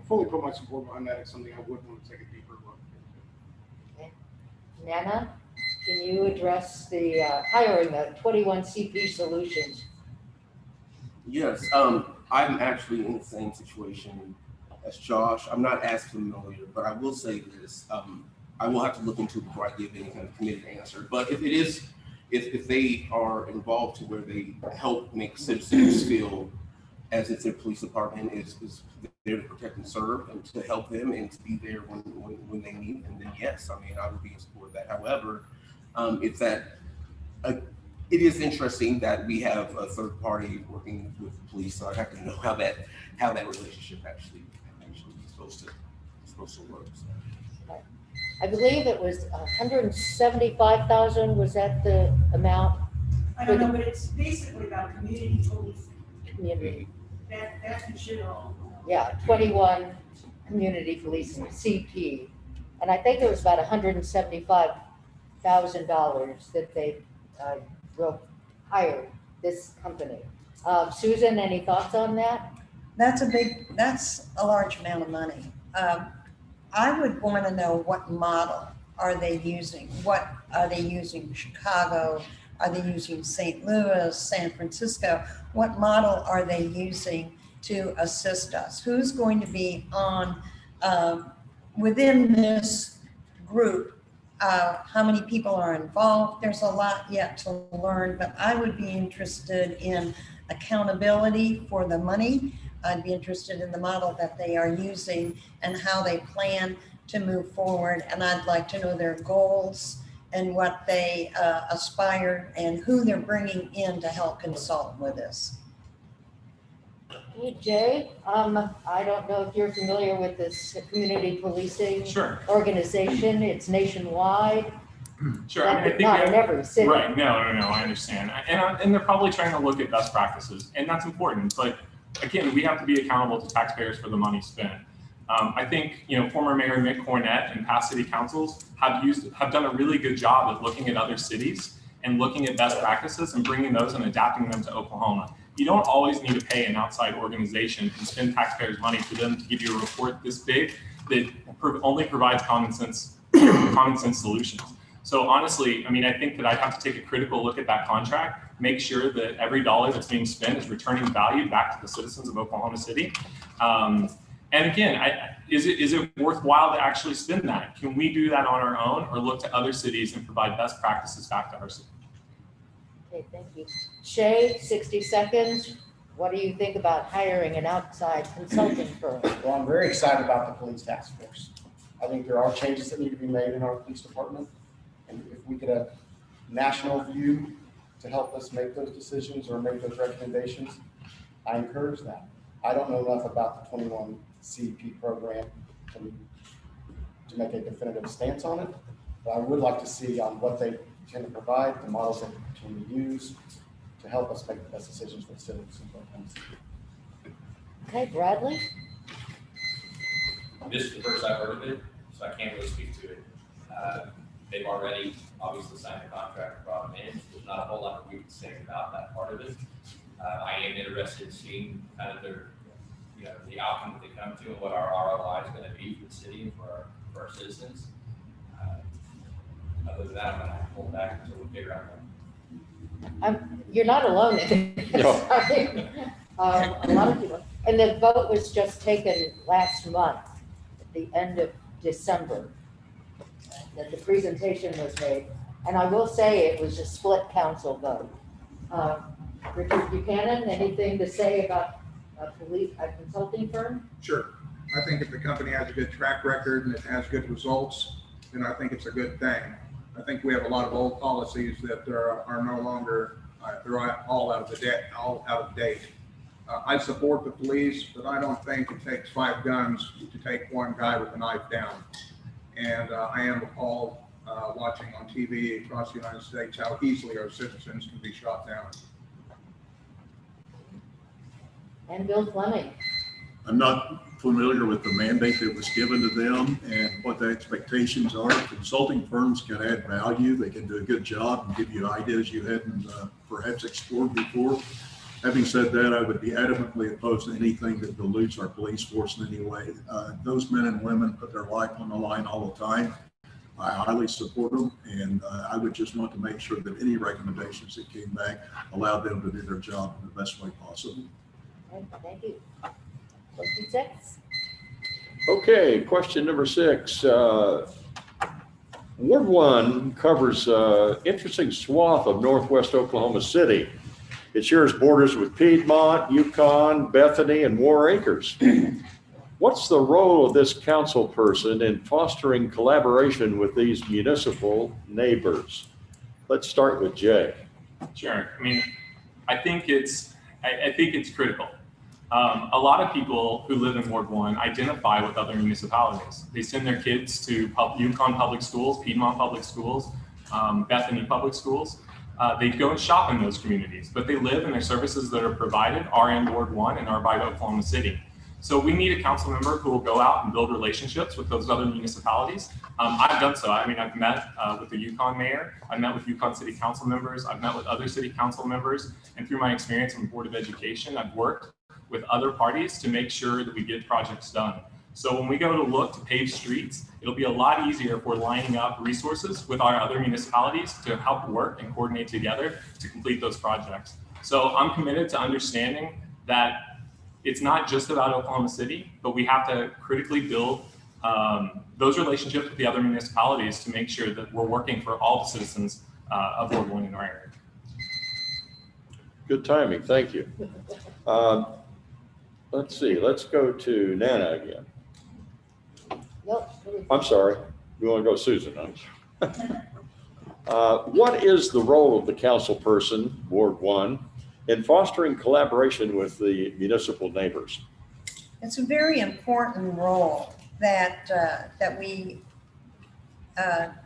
fully put my support behind that, it's something I would want to take a deeper look into. Nana, can you address the hiring of 21 CP Solutions? Yes, I'm actually in the same situation as Josh. I'm not as familiar, but I will say this. I will have to look into it before I give any kind of committed answer. But if it is, if they are involved to where they help make citizens feel as if their police department is there to protect and serve and to help them and to be there when they need them, then yes, I mean, I would be in support of that. However, it's that it is interesting that we have a third party working with the police, so I have to know how that relationship actually is supposed to work. So. I believe it was 175,000. Was that the amount? I don't know, but it's basically about community policing. Community. That's in general. Yeah, 21 community policing, CP. And I think it was about $175,000 that they will hire this company. Susan, any thoughts on that? That's a large amount of money. I would want to know what model are they using? What are they using? Chicago? Are they using St. Louis, San Francisco? What model are they using to assist us? Who's going to be on within this group? How many people are involved? There's a lot yet to learn, but I would be interested in accountability for the money. I'd be interested in the model that they are using and how they plan to move forward. And I'd like to know their goals and what they aspire and who they're bringing in to help consult with this. Hey, Jay, I don't know if you're familiar with this community policing organization. It's nationwide. Sure. I mean, I think not in every city. Right. No, I understand. And they're probably trying to look at best practices, and that's important. But again, we have to be accountable to taxpayers for the money spent. I think, former Mayor Mick Cornett and past city councils have done a really good job of looking at other cities and looking at best practices and bringing those and adapting them to Oklahoma. You don't always need to pay an outside organization and spend taxpayers' money for them to give you a report this big that only provides common sense solutions. So honestly, I mean, I think that I'd have to take a critical look at that contract, make sure that every dollar that's being spent is returning value back to the citizens of Oklahoma City. And again, is it worthwhile to actually spend that? Can we do that on our own or look to other cities and provide best practices back to our city? Okay, thank you. Shay, 60 seconds. What do you think about hiring an outside consulting firm? Well, I'm very excited about the police task force. I think there are changes that need to be made in our police department. And if we get a national view to help us make those decisions or make those recommendations, I encourage that. I don't know enough about the 21 CEP program to make a definitive stance on it, but I would like to see on what they tend to provide, the models that they tend to use to help us make the best decisions for the citizens of Oklahoma City. Okay, Bradley? This is the first I've heard of it, so I can't really speak to it. They've already obviously signed a contract and brought them in. There's not a whole lot that we can say about that part of it. I am interested in seeing kind of their, the outcome that they come to and what our ROI is going to be for the city and for our citizens. Other than that, I'm going to pull back until we figure out more. You're not alone in this. No. A lot of people. And the vote was just taken last month, at the end of December, that the presentation was made. And I will say it was a split council vote. Richard Buchanan, anything to say about a consulting firm? Sure. I think if the company has a good track record and it has good results, then I think it's a good thing. I think we have a lot of old policies that are no longer, they're all out of date. I support the police, but I don't think it takes 5 guns to take one guy with a knife down. And I am appalled watching on TV across the United States how easily our citizens can be shot down. And Bill Fleming. I'm not familiar with the mandate that was given to them and what the expectations are. Consulting firms can add value. They can do a good job and give you ideas you hadn't perhaps explored before. Having said that, I would be adamantly opposed to anything that dilutes our police force in any way. Those men and women put their life on the line all the time. I highly support them, and I would just want to make sure that any recommendations that came back allowed them to do their job in the best way possible. Thank you. Question 6. Okay, question number 6. Ward 1 covers interesting swath of northwest Oklahoma City. It shares borders with Piedmont, Yukon, Bethany, and War Acres. What's the role of this council person in fostering collaboration with these municipal neighbors? Let's start with Jay. Sure. I mean, I think it's critical. A lot of people who live in Ward 1 identify with other municipalities. They send their kids to Yukon Public Schools, Piedmont Public Schools, Bethany Public Schools. They go and shop in those communities, but they live and their services that are provided are in Ward 1 and are by Oklahoma City. So we need a council member who will go out and build relationships with those other municipalities. I've done so. I mean, I've met with the Yukon mayor. I've met with Yukon City Council members. I've met with other city council members. And through my experience on the Board of Education, I've worked with other parties to make sure that we get projects done. So when we go to look to pave streets, it'll be a lot easier if we're lining up resources with our other municipalities to help work and coordinate together to complete those projects. So I'm committed to understanding that it's not just about Oklahoma City, but we have to critically build those relationships with the other municipalities to make sure that we're working for all the citizens of Ward 1 in our area. Good timing, thank you. Let's see, let's go to Nana again. Nope. I'm sorry, you want to go Susan? What is the role of the council person, Ward 1, in fostering collaboration with the municipal neighbors? It's a very important role that we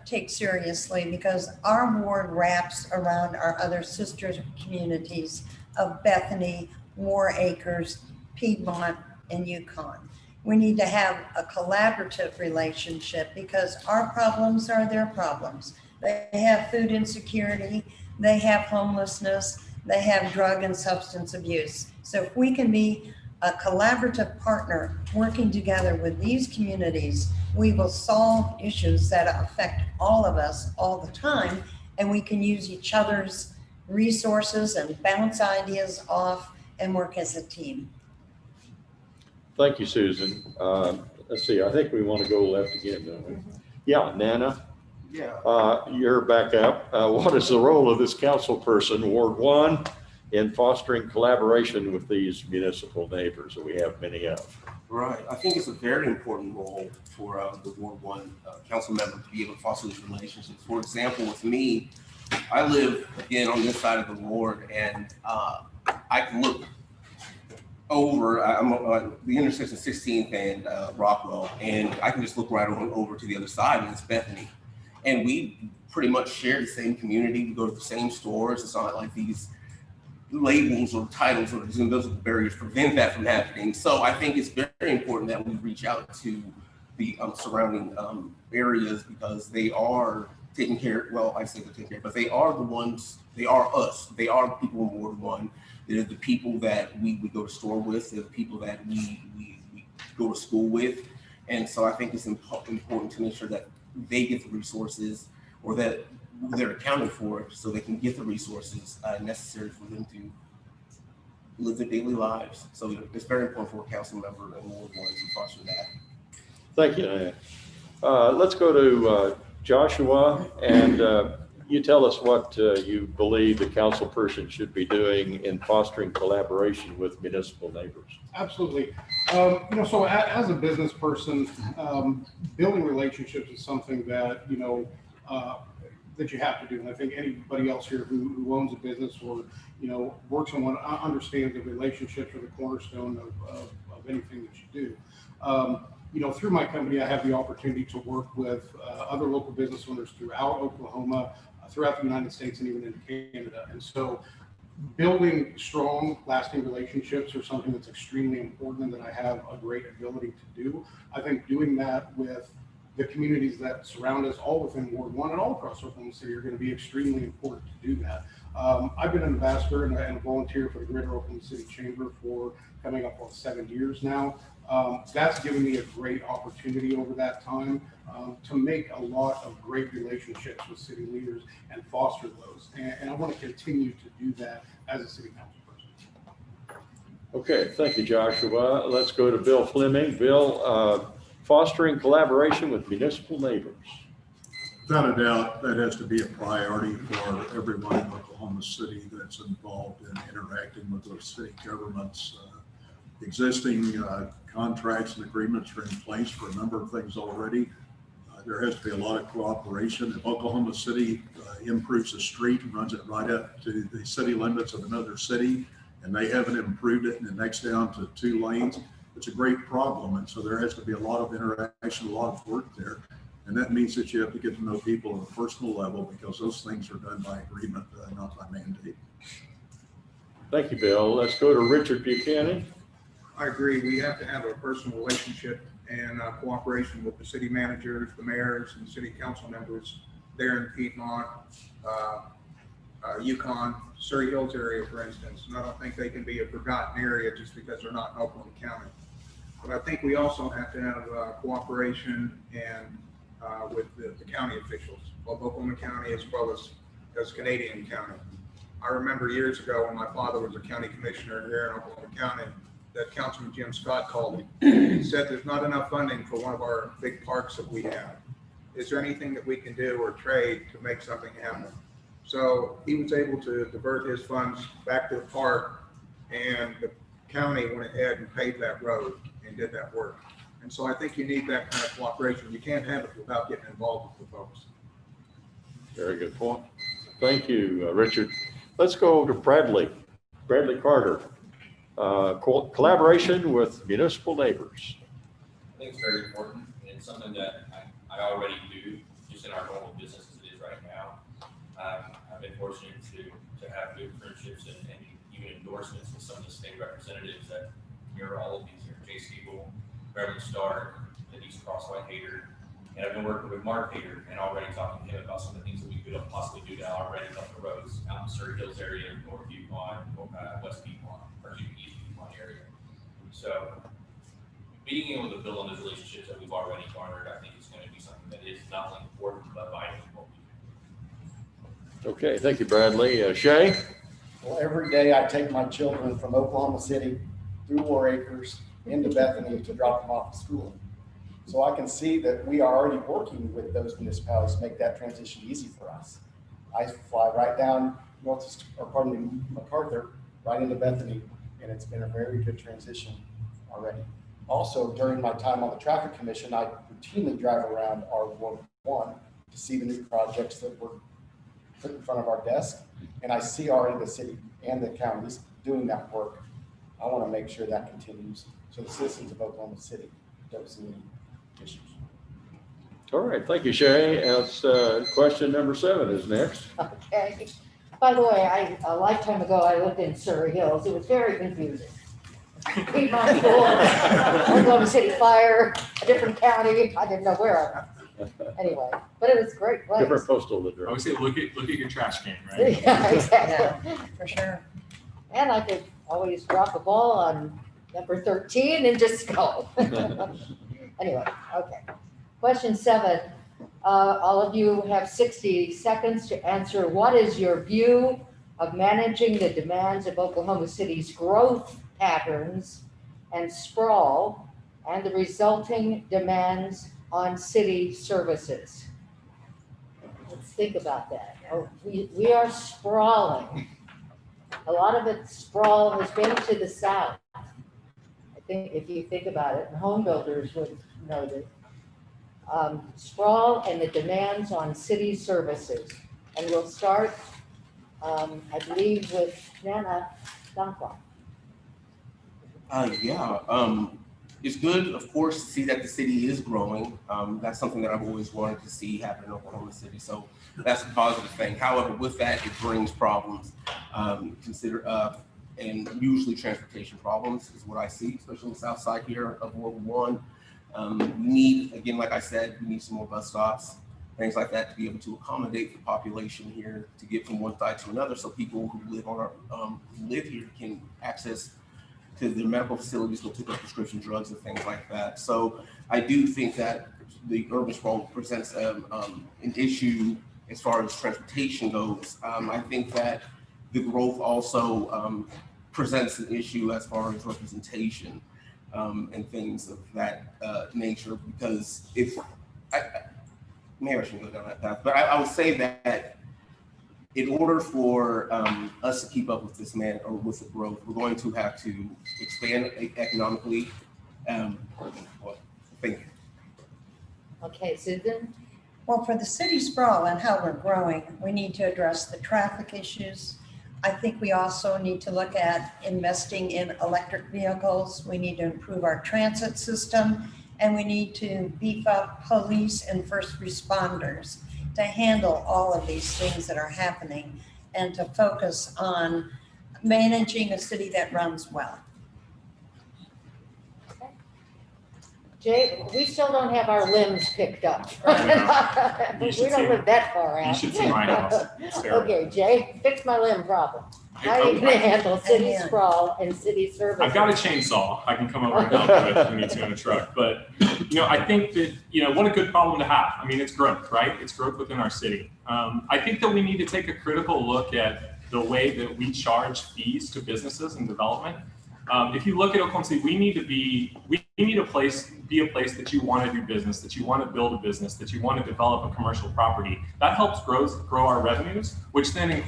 take seriously, because our ward wraps around our other sister communities of Bethany, War Acres, Piedmont, and Yukon. We need to have a collaborative relationship because our problems are their problems. They have food insecurity, they have homelessness, they have drug and substance abuse. So if we can be a collaborative partner working together with these communities, we will solve issues that affect all of us all the time, and we can use each other's resources and bounce ideas off and work as a team. Thank you, Susan. Let's see, I think we want to go left again, don't we? Yeah, Nana? Yeah. You're back up. What is the role of this council person, Ward 1, in fostering collaboration with these municipal neighbors that we have many of? Right. I think it's a very important role for the Ward 1 council member to be able to foster these relationships. For example, with me, I live again on this side of the ward, and I can look over, I'm on the intersection 16th and Rockwell, and I can just look right on over to the other side, and it's Bethany. And we pretty much share the same community. We go to the same stores. It's not like these labels or titles or invisible barriers prevent that from happening. So I think it's very important that we reach out to the surrounding areas, because they are taking care, well, I say they're taking care, but they are the ones, they are us. They are the people in Ward 1. They're the people that we go to store with. They're the people that we go to school with. And so I think it's important to make sure that they get the resources, or that they're accounted for, so they can get the resources necessary for them to live their daily lives. So it's very important for a council member and Ward 1 to foster that. Thank you, Nana. Let's go to Joshua, and you tell us what you believe the council person should be doing in fostering collaboration with municipal neighbors. Absolutely. So as a business person, building relationships is something that, that you have to do. And I think anybody else here who owns a business or, works on one understands that relationships are the cornerstone of anything that you do. Through my company, I have the opportunity to work with other local business owners throughout Oklahoma, throughout the United States, and even in Canada. And so building strong, lasting relationships are something that's extremely important and that I have a great ability to do. I think doing that with the communities that surround us, all within Ward 1 and all across Oklahoma City, are going to be extremely important to do that. I've been an ambassador and a volunteer for the Greater Oklahoma City Chamber for coming up on 7 years now. That's given me a great opportunity over that time to make a lot of great relationships with city leaders and foster those. And I want to continue to do that as a city council person. Okay, thank you, Joshua. Let's go to Bill Fleming. Bill, fostering collaboration with municipal neighbors. Without a doubt, that has to be a priority for everyone in Oklahoma City that's involved in interacting with those city governments. Existing contracts and agreements are in place for a number of things already. There has to be a lot of cooperation. If Oklahoma City improves a street and runs it right up to the city limits of another city, and they haven't improved it and it next down to 2 lanes, it's a great problem. And so there has to be a lot of interaction, a lot of work there. And that means that you have to get to know people on a personal level, because those things are done by agreement, not by mandate. Thank you, Bill. Let's go to Richard Buchanan. I agree. We have to have a personal relationship and cooperation with the city managers, the mayors, and the city council members there in Piedmont, Yukon, Surrey Hills area, for instance. And I don't think they can be a forgotten area just because they're not in Oklahoma County. But I think we also have to have cooperation and with the county officials of Oklahoma County as well as Canadian County. I remember years ago when my father was a county commissioner here in Oklahoma County, that Councilman Jim Scott called me. He said there's not enough funding for one of our big parks that we have. Is there anything that we can do or trade to make something happen? So he was able to divert his funds back to the park, and the county went ahead and paved that road and did that work. And so I think you need that kind of cooperation. You can't have it without getting involved with the folks. Very good point. Thank you, Richard. Let's go to Bradley Carter. Collaboration with municipal neighbors. I think it's very important, and it's something that I already do just in our normal business as it is right now. I've been fortunate to have good friendships and even endorsements with some of the state representatives that mirror all of these here. Jay Siebel, Reverend Stark, Denise Crosswhite Hater, and I've been working with Mark Hater and already talking to him about some of the things that we could possibly do now already up the roads out in Surrey Hills area, North Yukon, West Piedmont, or East Piedmont area. So being able to build on those relationships that we've already garnered, I think is going to be something that is not only important but vital. Okay, thank you, Bradley. Shay? Well, every day I take my children from Oklahoma City through War Acres into Bethany to drop them off at school. So I can see that we are already working with those municipalities to make that transition easy for us. I fly right down MacArthur, right into Bethany, and it's been a very good transition already. Also, during my time on the Traffic Commission, I routinely drive around our Ward 1 to see the new projects that were put in front of our desk, and I see already the city and the counties doing that work. I want to make sure that continues so the citizens of Oklahoma City don't see any issues. All right, thank you, Shay. Question number 7 is next. Okay. By the way, a lifetime ago, I lived in Surrey Hills. It was very confusing. Piedmont School, Oklahoma City Fire, a different county. I didn't know where I was. Anyway, but it was a great place. Different postal address. I would say look at your trash can, right? Yeah, exactly. Yeah, for sure. And I could always drop a ball on number 13 and just go. Anyway, okay. Question 7. All of you have 60 seconds to answer. What is your view of managing the demands of Oklahoma City's growth patterns and sprawl and the resulting demands on city services? Let's think about that. Oh, we are sprawling. A lot of it sprawl has been to the south. I think if you think about it, and home builders would know that. Sprawl and the demands on city services. And we'll start, I believe, with Nana Dankwa. It's good, of course, to see that the city is growing. That's something that I've always wanted to see happen in Oklahoma City. So that's a positive thing. However, with that, it brings problems. And usually transportation problems is what I see, especially on the south side here of Ward 1. We need, again, like I said, we need some more bus stops, things like that to be able to accommodate the population here to get from one side to another, so people who live on our, who live here can access to their medical facilities, go pick up prescription drugs and things like that. So I do think that the urban sprawl presents an issue as far as transportation goes. I think that the growth also presents an issue as far as representation and things of that nature, because if, maybe I shouldn't go down that path, but I would say that in order for us to keep up with this or with the growth, we're going to have to expand economically. Well, thank you. Okay, Susan? Well, for the city sprawl and how we're growing, we need to address the traffic issues. I think we also need to look at investing in electric vehicles. We need to improve our transit system, and we need to beef up police and first responders to handle all of these things that are happening and to focus on managing a city that runs well. Jay, we still don't have our limbs picked up. You We should don't see- live that far out. You should see my house. It's terrible. Okay, Jay, fix my limb problem. How are you I- gonna handle city Amen. sprawl and city services? I've got a chainsaw. I can come over and help you if you need to in a truck. But, I think that, what a good problem to have. I mean, it's growth, right? It's growth within our city. I think that we need to take a critical look at the way that we charge fees to businesses and development. If you look at Oklahoma City, we need to be a place that you want to do business, that you want to build a business, that you want to develop a commercial property. That helps grow our revenues, which then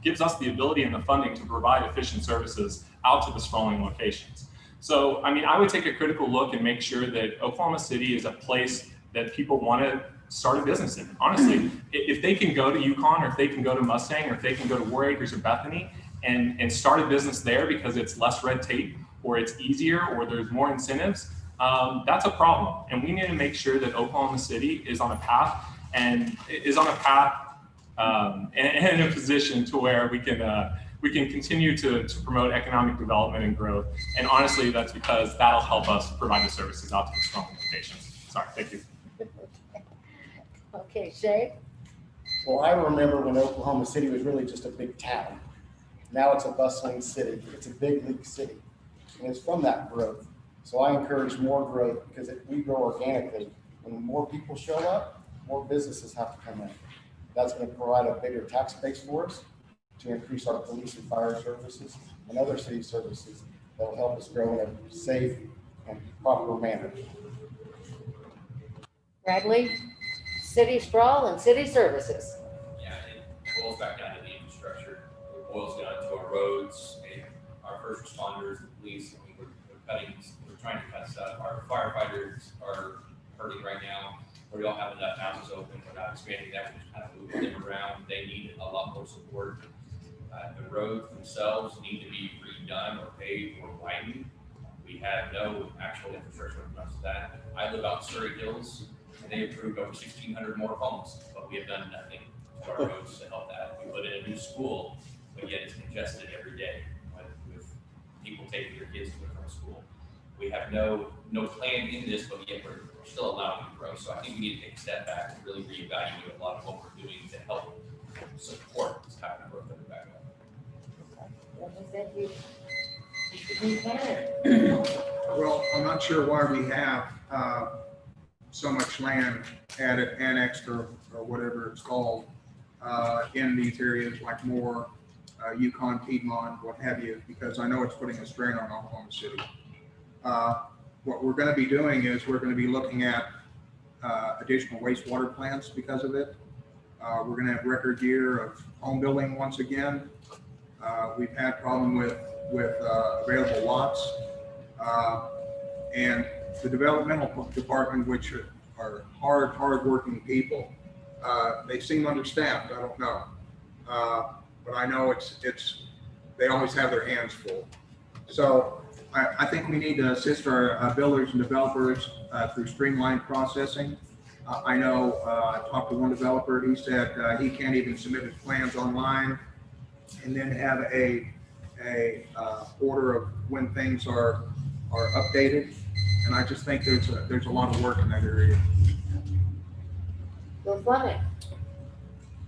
gives us the ability and the funding to provide efficient services out to the sprawling locations. So, I would take a critical look and make sure that Oklahoma City is a place that people want to start a business in. Honestly, if they can go to Yukon, or if they can go to Mustang, or if they can go to War Acres or Bethany and start a business there because it's less red tape, or it's easier, or there's more incentives, that's a problem. And we need to make sure that Oklahoma City is on a path and in a position to where we can continue to promote economic development and growth. And honestly, that's because that'll help us provide the services out to the strong locations. Sorry, thank you. Okay, Shay? Well, I remember when Oklahoma City was really just a big town. Now it's a bustling city. It's a big league city. And it's from that growth. So I encourage more growth, because if we grow organically, when more people show up, more businesses have to come in. That's going to provide a bigger tax base for us to increase our police and fire services and other city services that will help us grow in a safe and proper manner. Bradley? City sprawl and city services. Yeah, it boils back down to the infrastructure. It boils down to our roads and our first responders, the police. I mean, we're trying to cut stuff. Our firefighters are hurting right now. We don't have enough houses open. We're not expanding that. We're just kind of moving them around. They need a lot more support. The roads themselves need to be redone or paved or widened. We have no actual infrastructure when it comes to that. I live out in Surrey Hills, and they approved over 1,600 more homes, but we have done nothing to our roads to help that. We put in a new school, but yet it's congested every day with people taking their kids to and from school. We have no plan in this, but yet we're still allowing it to grow. So I think we need to take a step back and really reevaluate a lot of what we're doing to help support this kind of growth that we're back on. Well, I'm not sure why we have so much land added, annexed, or whatever it's called, in these areas like Moore, Yukon, Piedmont, what have you, because I know it's putting a strain on Oklahoma City. What we're going to be doing is we're going to be looking at additional wastewater plants because of it. We're going to have record year of home building once again. We've had problem with available lots, and the developmental department, which are hard-working people, they seem understaffed. I don't know, but I know they always have their hands full. So I think we need to assist our builders and developers through streamlined processing. I know I talked to one developer. He said he can't even submit his plans online and then have a order of when things are updated. And I just think there's a lot of work in that area. Bill Fleming.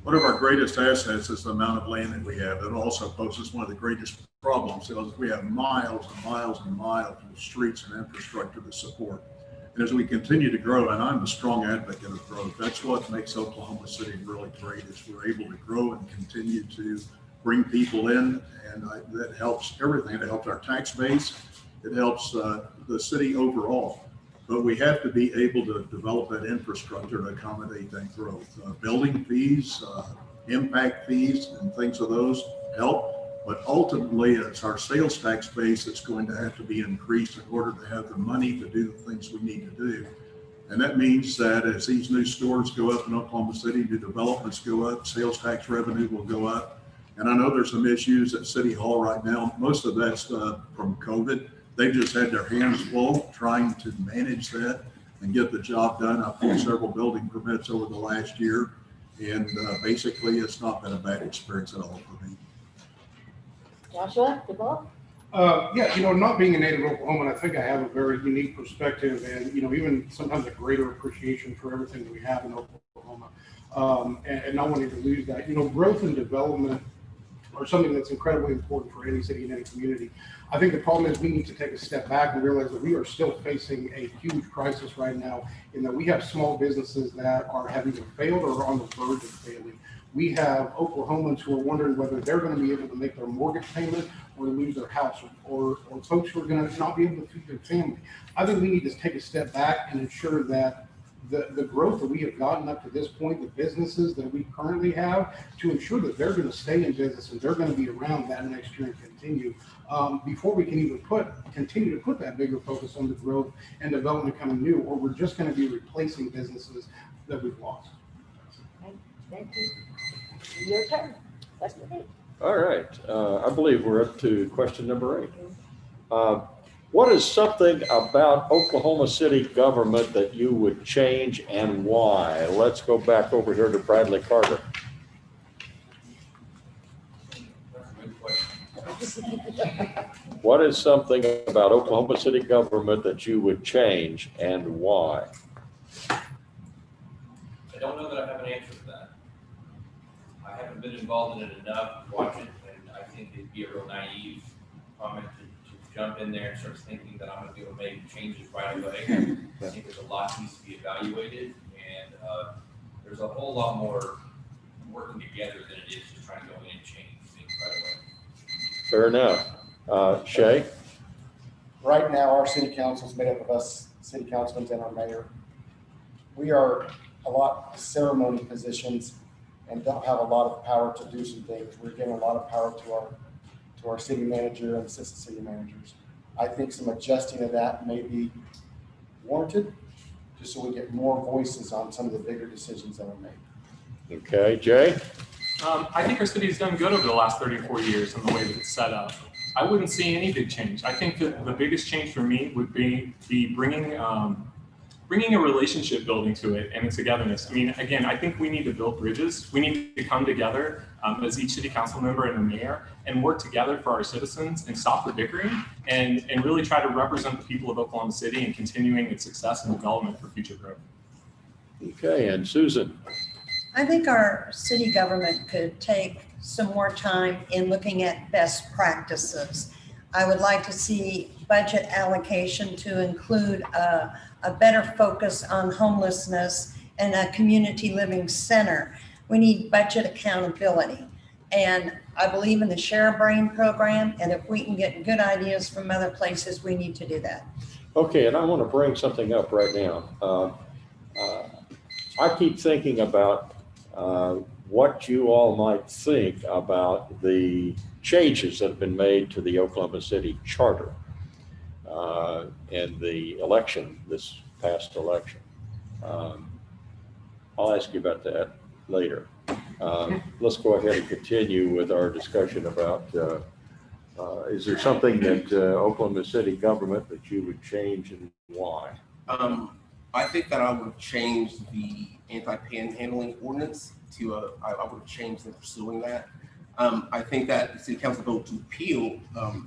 One of our greatest assets is the amount of land that we have. It also poses one of the greatest problems is we have miles and miles and miles of streets and infrastructure to support. And as we continue to grow, and I'm a strong advocate of growth, that's what makes Oklahoma City really great is we're able to grow and continue to bring people in, and that helps everything. It helps our tax base. It helps the city overall. But we have to be able to develop that infrastructure to accommodate that growth. Building fees, impact fees, and things of those help. But ultimately, it's our sales tax base that's going to have to be increased in order to have the money to do the things we need to do. And that means that as these new stores go up in Oklahoma City, new developments go up, sales tax revenue will go up. And I know there's some issues at City Hall right now. Most of that's from COVID. They just had their hands full trying to manage that and get the job done. I've pulled several building permits over the last year, and basically it's not been a bad experience at all for me. Joshua, DeVault? Yeah, not being a native Oklahoman, I think I have a very unique perspective and, even sometimes a greater appreciation for everything that we have in Oklahoma, and not wanting to lose that. Growth and development are something that's incredibly important for any city and any community. I think the problem is we need to take a step back and realize that we are still facing a huge crisis right now in that we have small businesses that have either failed or are on the verge of failing. We have Oklahomans who are wondering whether they're going to be able to make their mortgage payment or lose their house, or folks who are going to not be able to feed their family. I think we need to take a step back and ensure that the growth that we have gotten up to this point, the businesses that we currently have, to ensure that they're going to stay in business and they're going to be around that next year and continue before we can even continue to put that bigger focus on the growth and development coming new, or we're just going to be replacing businesses that we've lost. Thank you. Your turn. Question 8. All right, I believe we're up to question number 8. What is something about Oklahoma City government that you would change and why? Let's go back over here to Bradley Carter. What is something about Oklahoma City government that you would change and why? I don't know that I have an answer to that. I haven't been involved in it enough to watch it, and I think it'd be a real naive comment to jump in there and start thinking that I'm going to be able to make changes right away. I think there's a lot that needs to be evaluated, and there's a whole lot more working together than it is just trying to go in and change things right away. Fair enough. Shay? Right now, our city council is made up of us city councilmen and our mayor. We are a lot of ceremony positions and don't have a lot of power to do some things. We're giving a lot of power to our city manager and assistant city managers. I think some adjusting of that may be warranted, just so we get more voices on some of the bigger decisions that are made. Okay, Jay? I think our city's done good over the last 34 years in the way that it's set up. I wouldn't see any big change. I think that the biggest change for me would be bringing a relationship building to it and its togetherness. I mean, again, I think we need to build bridges. We need to come together as each city council member and a mayor and work together for our citizens and stop the bickering and really try to represent the people of Oklahoma City and continuing its success and development for future growth. Okay, and Susan? I think our city government could take some more time in looking at best practices. I would like to see budget allocation to include a better focus on homelessness and a community living center. We need budget accountability. And I believe in the Share a Brain program, and if we can get good ideas from other places, we need to do that. Okay, and I want to bring something up right now. I keep thinking about what you all might think about the changes that have been made to the Oklahoma City Charter and the election, this past election. I'll ask you about that later. Let's go ahead and continue with our discussion about, is there something that Oklahoma City government that you would change and why? I think that I would change the anti-panhandling ordinance to I would have changed in pursuing that. I think that the city council vote to repeal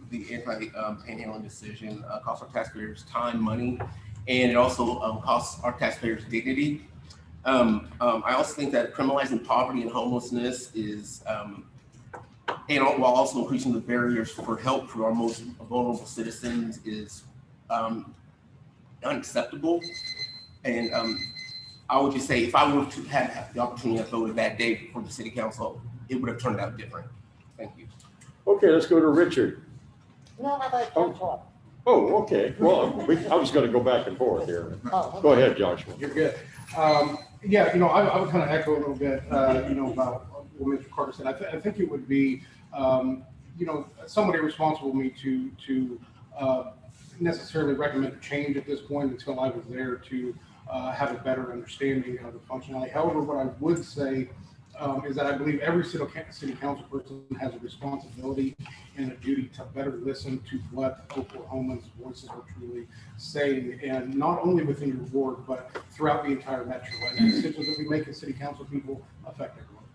the anti-panhandling decision costs our taxpayers time, money, and it also costs our taxpayers dignity. I also think that criminalizing poverty and homelessness is, and while also increasing the barriers for help for our most vulnerable citizens is unacceptable. And I would just say, if I were to have the opportunity to vote that day for the city council, it would have turned out different. Thank you. Okay, let's go to Richard. No, how about Joshua? Oh, okay. Well, I was going to go back and forth here. Oh, okay. Go ahead, Joshua. You're good. Yeah, I would kind of echo a little bit, about what Mr. Carter said. I think it would be, somewhat irresponsible of me to necessarily recommend a change at this point until I was there to have a better understanding of the functionality. However, what I would say is that I believe every city council person has a responsibility and a duty to better listen to what Oklahomans' voices are truly saying, and not only within your ward, but throughout the entire metro. And the decisions that we make as city council people affect everyone.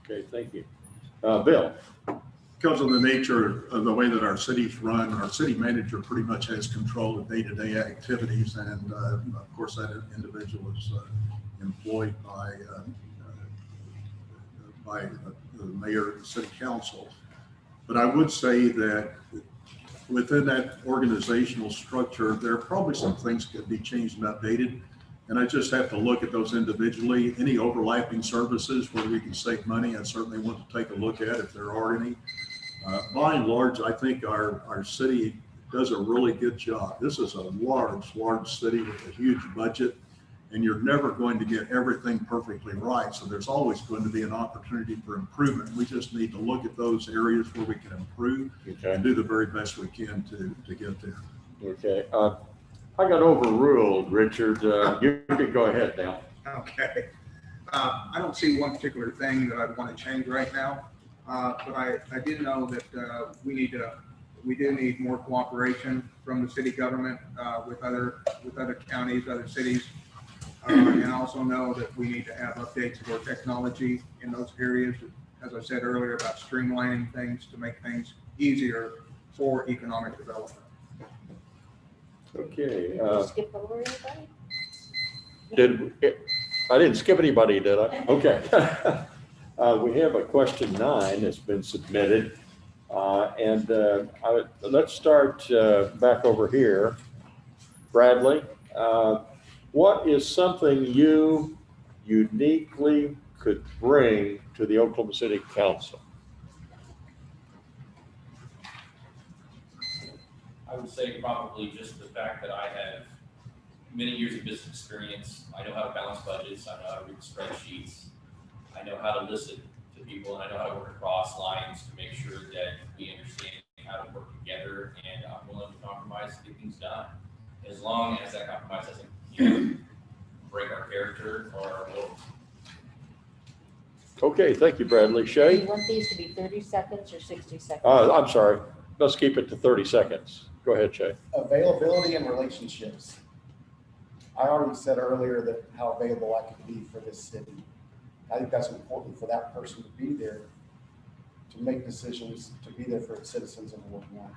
Okay, thank you. Bill. Because of the nature of the way that our cities run, our city manager pretty much has control of day-to-day activities, and of course that individual is employed by the mayor and the city council. But I would say that within that organizational structure, there are probably some things that could be changed and updated. And I just have to look at those individually. Any overlapping services where we can save money, I certainly want to take a look at if there are any. By and large, I think our city does a really good job. This is a large city with a huge budget, and you're never going to get everything perfectly right. So there's always going to be an opportunity for improvement. We just need to look at those areas where we can improve and do the very best we can to get there. Okay. I got overruled, Richard. You can go ahead now. Okay. I don't see one particular thing that I want to change right now, but I did know that we do need more cooperation from the city government with other counties, other cities, and I also know that we need to have updates of our technology in those areas. As I said earlier, about streamlining things to make things easier for economic development. Okay. Skip over anybody? I didn't skip anybody, did I? Okay. We have a question 9 that's been submitted. Let's start back over here. Bradley, what is something you uniquely could bring to the Oklahoma City Council? I would say probably just the fact that I have many years of business experience. I know how to balance budgets. I know how to read spreadsheets. I know how to listen to people, and I know how to work across lines to make sure that we understand how to work together, and I'm willing to compromise to get things done. As long as that compromise doesn't break our character or our will. Okay, thank you, Bradley. Do Shay? you want these to be 30 seconds or 60 seconds? I'm sorry. Let's keep it to 30 seconds. Go ahead, Shay. Availability and relationships. I already said earlier that how available I could be for this city. I think that's important for that person to be there, to make decisions, to be there for its citizens in Ward 1.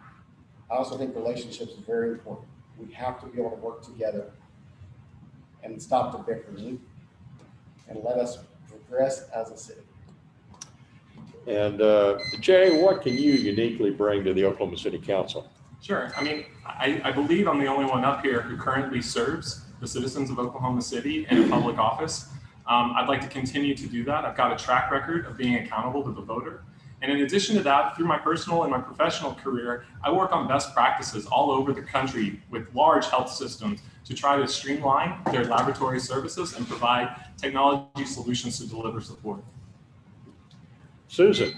I also think relationships is very important. We have to be able to work together and stop the bickering and let us progress as a city. And Jay, what can you uniquely bring to the Oklahoma City Council? Sure. I mean, I believe I'm the only one up here who currently serves the citizens of Oklahoma City in a public office. I'd like to continue to do that. I've got a track record of being accountable to the voter. And in addition to that, through my personal and my professional career, I work on best practices all over the country with large health systems to try to streamline their laboratory services and provide technology solutions to deliver support. Susan.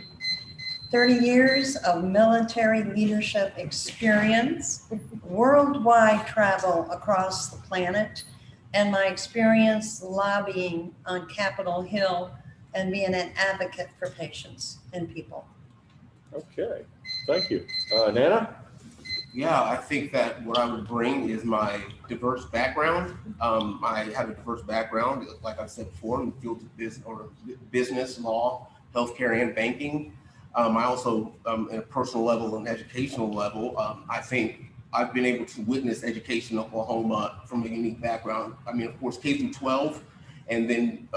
30 years of military leadership experience, worldwide travel across the planet, and my experience lobbying on Capitol Hill and being an advocate for patients and people. Okay, thank you. Nana? Yeah, I think that what I would bring is my diverse background. I have a diverse background, like I said before, in the fields of business, law, healthcare, and banking. I also, in a personal level and educational level, I think I've been able to witness education in Oklahoma from a unique background. I mean, of course, K through 12, and then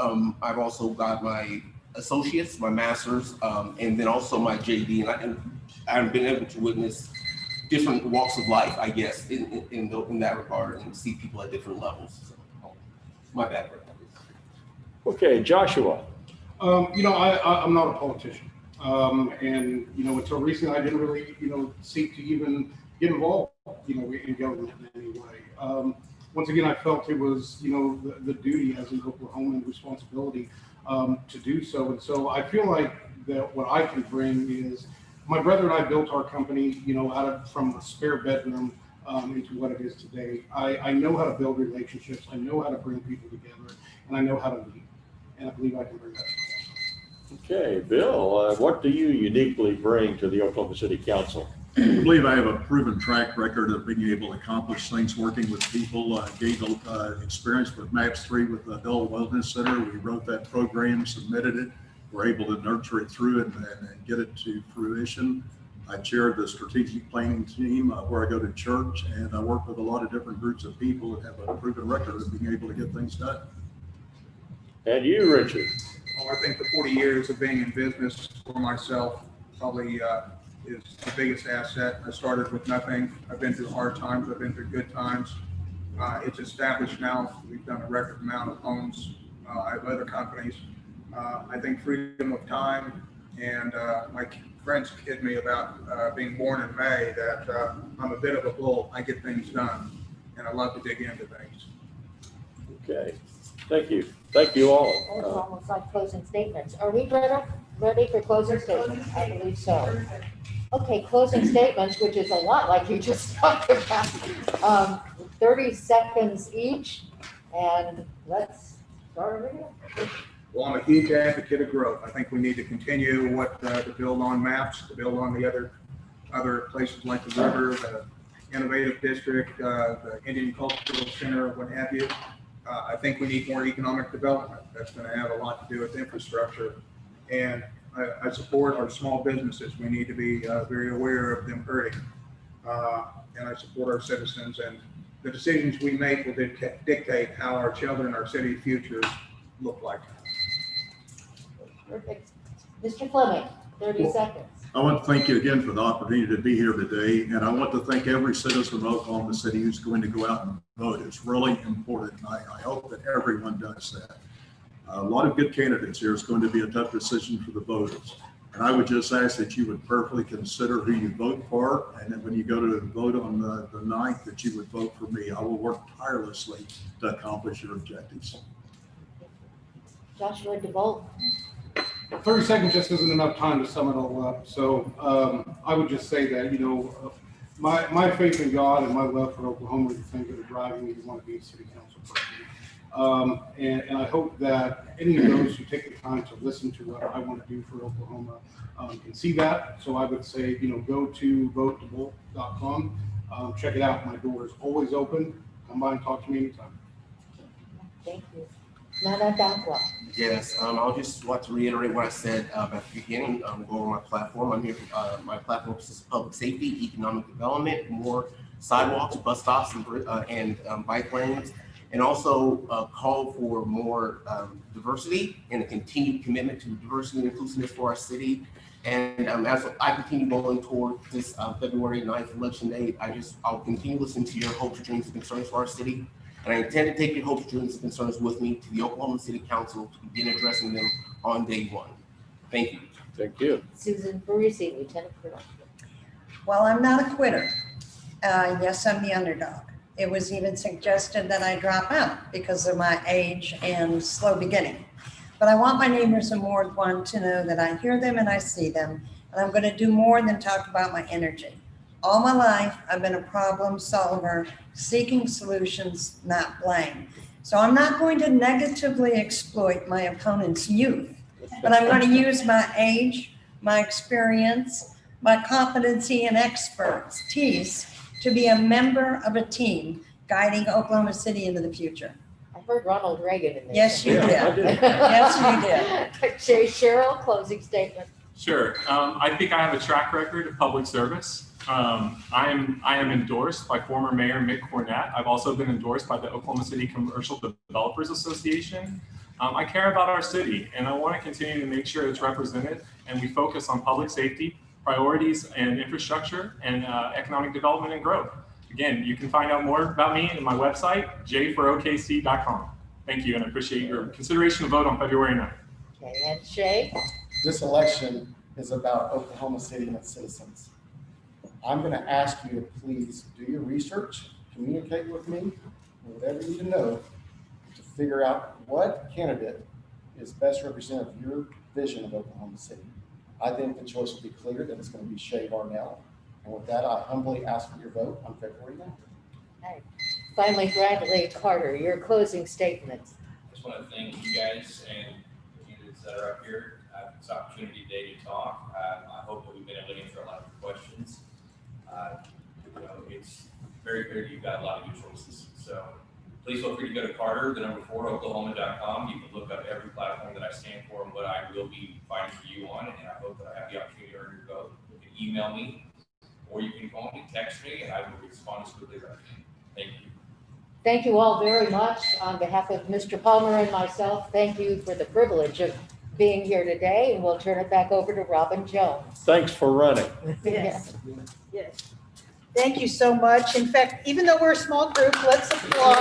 I've also got my associates, my master's, and then also my JD, and I've been able to witness different walks of life, I guess, in that regard, and see people at different levels. So, my background. Okay, Joshua. I'm not a politician. And, until recently, I didn't really, seek to even get involved, in government in any way. Once again, I felt it was, the duty as an Oklahoman responsibility to do so. And so I feel like that what I can bring is, my brother and I built our company, from a spare bedroom into what it is today. I know how to build relationships. I know how to bring people together, and I know how to lead. And I believe I can bring that. Okay, Bill, what do you uniquely bring to the Oklahoma City Council? I believe I have a proven track record of being able to accomplish things working with people. Gained experience with MAPS 3 with the Adult Wellness Center. We wrote that program, submitted it. We're able to nurture it through and get it to fruition. I chair the strategic planning team where I go to church, and I work with a lot of different groups of people that have a proven record of being able to get things done. And you, Richard? Well, I think the 40 years of being in business for myself probably is the biggest asset. I started with nothing. I've been through hard times. I've been through good times. It's established now. We've done a record amount of homes. I have other companies. I think freedom of time, and my friends kid me about being born in May, that I'm a bit of a bull. I get things done, and I love to dig into things. Okay, thank you. Thank you all. It's almost like closing statements. Are we ready for closing statements? I believe so. Okay, closing statements, which is a lot like you just talked about. 30 seconds each, and let's start over here. Well, I'm a huge advocate of growth. I think we need to continue to build on MAPS, to build on the other places like the river, the Innovative District, the Indian Cultural Center, what have you. I think we need more economic development. That's going to have a lot to do with infrastructure. And I support our small businesses. We need to be very aware of them hurting. And I support our citizens, and the decisions we make will dictate how our children, our city futures look like. Perfect. Mr. Fleming, 30 seconds. I want to thank you again for the opportunity to be here today, and I want to thank every citizen of Oklahoma City who's going to go out and vote. It's really important, and I hope that everyone does that. A lot of good candidates here. It's going to be a tough decision for the voters, and I would just ask that you would prayerfully consider who you vote for, and then when you go to vote on the 9th, that you would vote for me. I will work tirelessly to accomplish your objectives. Joshua DeVolt. 30 seconds just isn't enough time to sum it all up. So I would just say that, my faith in God and my love for Oklahoma are the things that are driving me to want to be a city council person. And I hope that any of those who take the time to listen to what I want to do for Oklahoma can see that. So I would say, go to votedevolt.com, check it out. My door is always open. Come by and talk to me anytime. Thank you. Nana Dankwa. Yes, I'll just want to reiterate what I said at the beginning. Go over my platform. I'm here. My platform is public safety, economic development, more sidewalks, bus stops, and bike lanes, and also call for more diversity and a continued commitment to diversity and inclusiveness for our city. And as I continue going toward this February 9th election date, I'll continue listening to your hopes, dreams, and concerns for our city. And I intend to take your hopes, dreams, and concerns with me to the Oklahoma City Council to begin addressing them on day one. Thank you. Thank you. Susan Parisi, Lieutenant Colonel. Well, I'm not a quitter. Yes, I'm the underdog. It was even suggested that I drop out because of my age and slow beginning. But I want my neighbors in Ward 1 to know that I hear them and I see them, and I'm going to do more than talk about my energy. All my life, I've been a problem solver, seeking solutions, not blame. So I'm not going to negatively exploit my opponent's youth, but I'm going to use my age, my experience, my competency and expertise to be a member of a team guiding Oklahoma City into the future. I heard Ronald Reagan in there. Yes, you did. I did. Yes, you did. Jay Sherrill, closing statement. Sure. I think I have a track record of public service. I am endorsed by former Mayor Mick Cornett. I've also been endorsed by the Oklahoma City Commercial Developers Association. I care about our city, and I want to continue to make sure it's represented, and we focus on public safety, priorities, and infrastructure, and economic development and growth. Again, you can find out more about me in my website, jforokc.com. Thank you, and I appreciate your consideration to vote on February 9th. Okay, and Shay? This election is about Oklahoma City and its citizens. I'm going to ask you to please do your research, communicate with me, whatever you need to know to figure out what candidate is best representative of your vision of Oklahoma City. I think the choice will be clear that it's going to be Shay Varnell. And with that, I humbly ask for your vote on February 9th. Right. Finally, Bradley Carter, your closing statements. I just want to thank you guys and the candidates that are up here. This opportunity today to talk. I hope that we've been able to answer a lot of your questions. It's very clear you've got a lot of good choices. So please feel free to go to Carter4Oklahoma.com. You can look up every platform that I stand for and what I will be fighting for you on. And I hope that I have the opportunity to earn your vote. You can email me, or you can call me, text me, and I will respond as quickly as I can. Thank you. Thank you all very much. On behalf of Mr. Palmer and myself, thank you for the privilege of being here today, and we'll turn it back over to Robin Jones. Thanks for running. Yes. Yes. Thank you so much. In fact, even though we're a small group, let's applaud.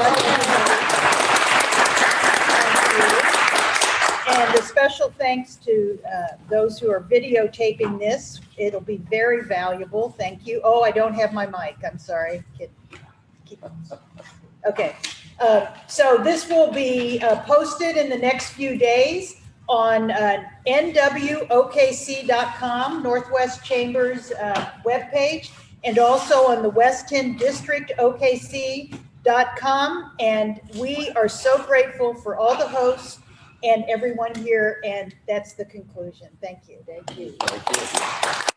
And a special thanks to those who are videotaping this. It'll be very valuable. Thank you. Oh, I don't have my mic. I'm sorry. Okay. So this will be posted in the next few days on nwokc.com, Northwest Chambers webpage, and also on the West 10 District OKC.com. And we are so grateful for all the hosts and everyone here. And that's the conclusion. Thank you. Thank you. Thank you.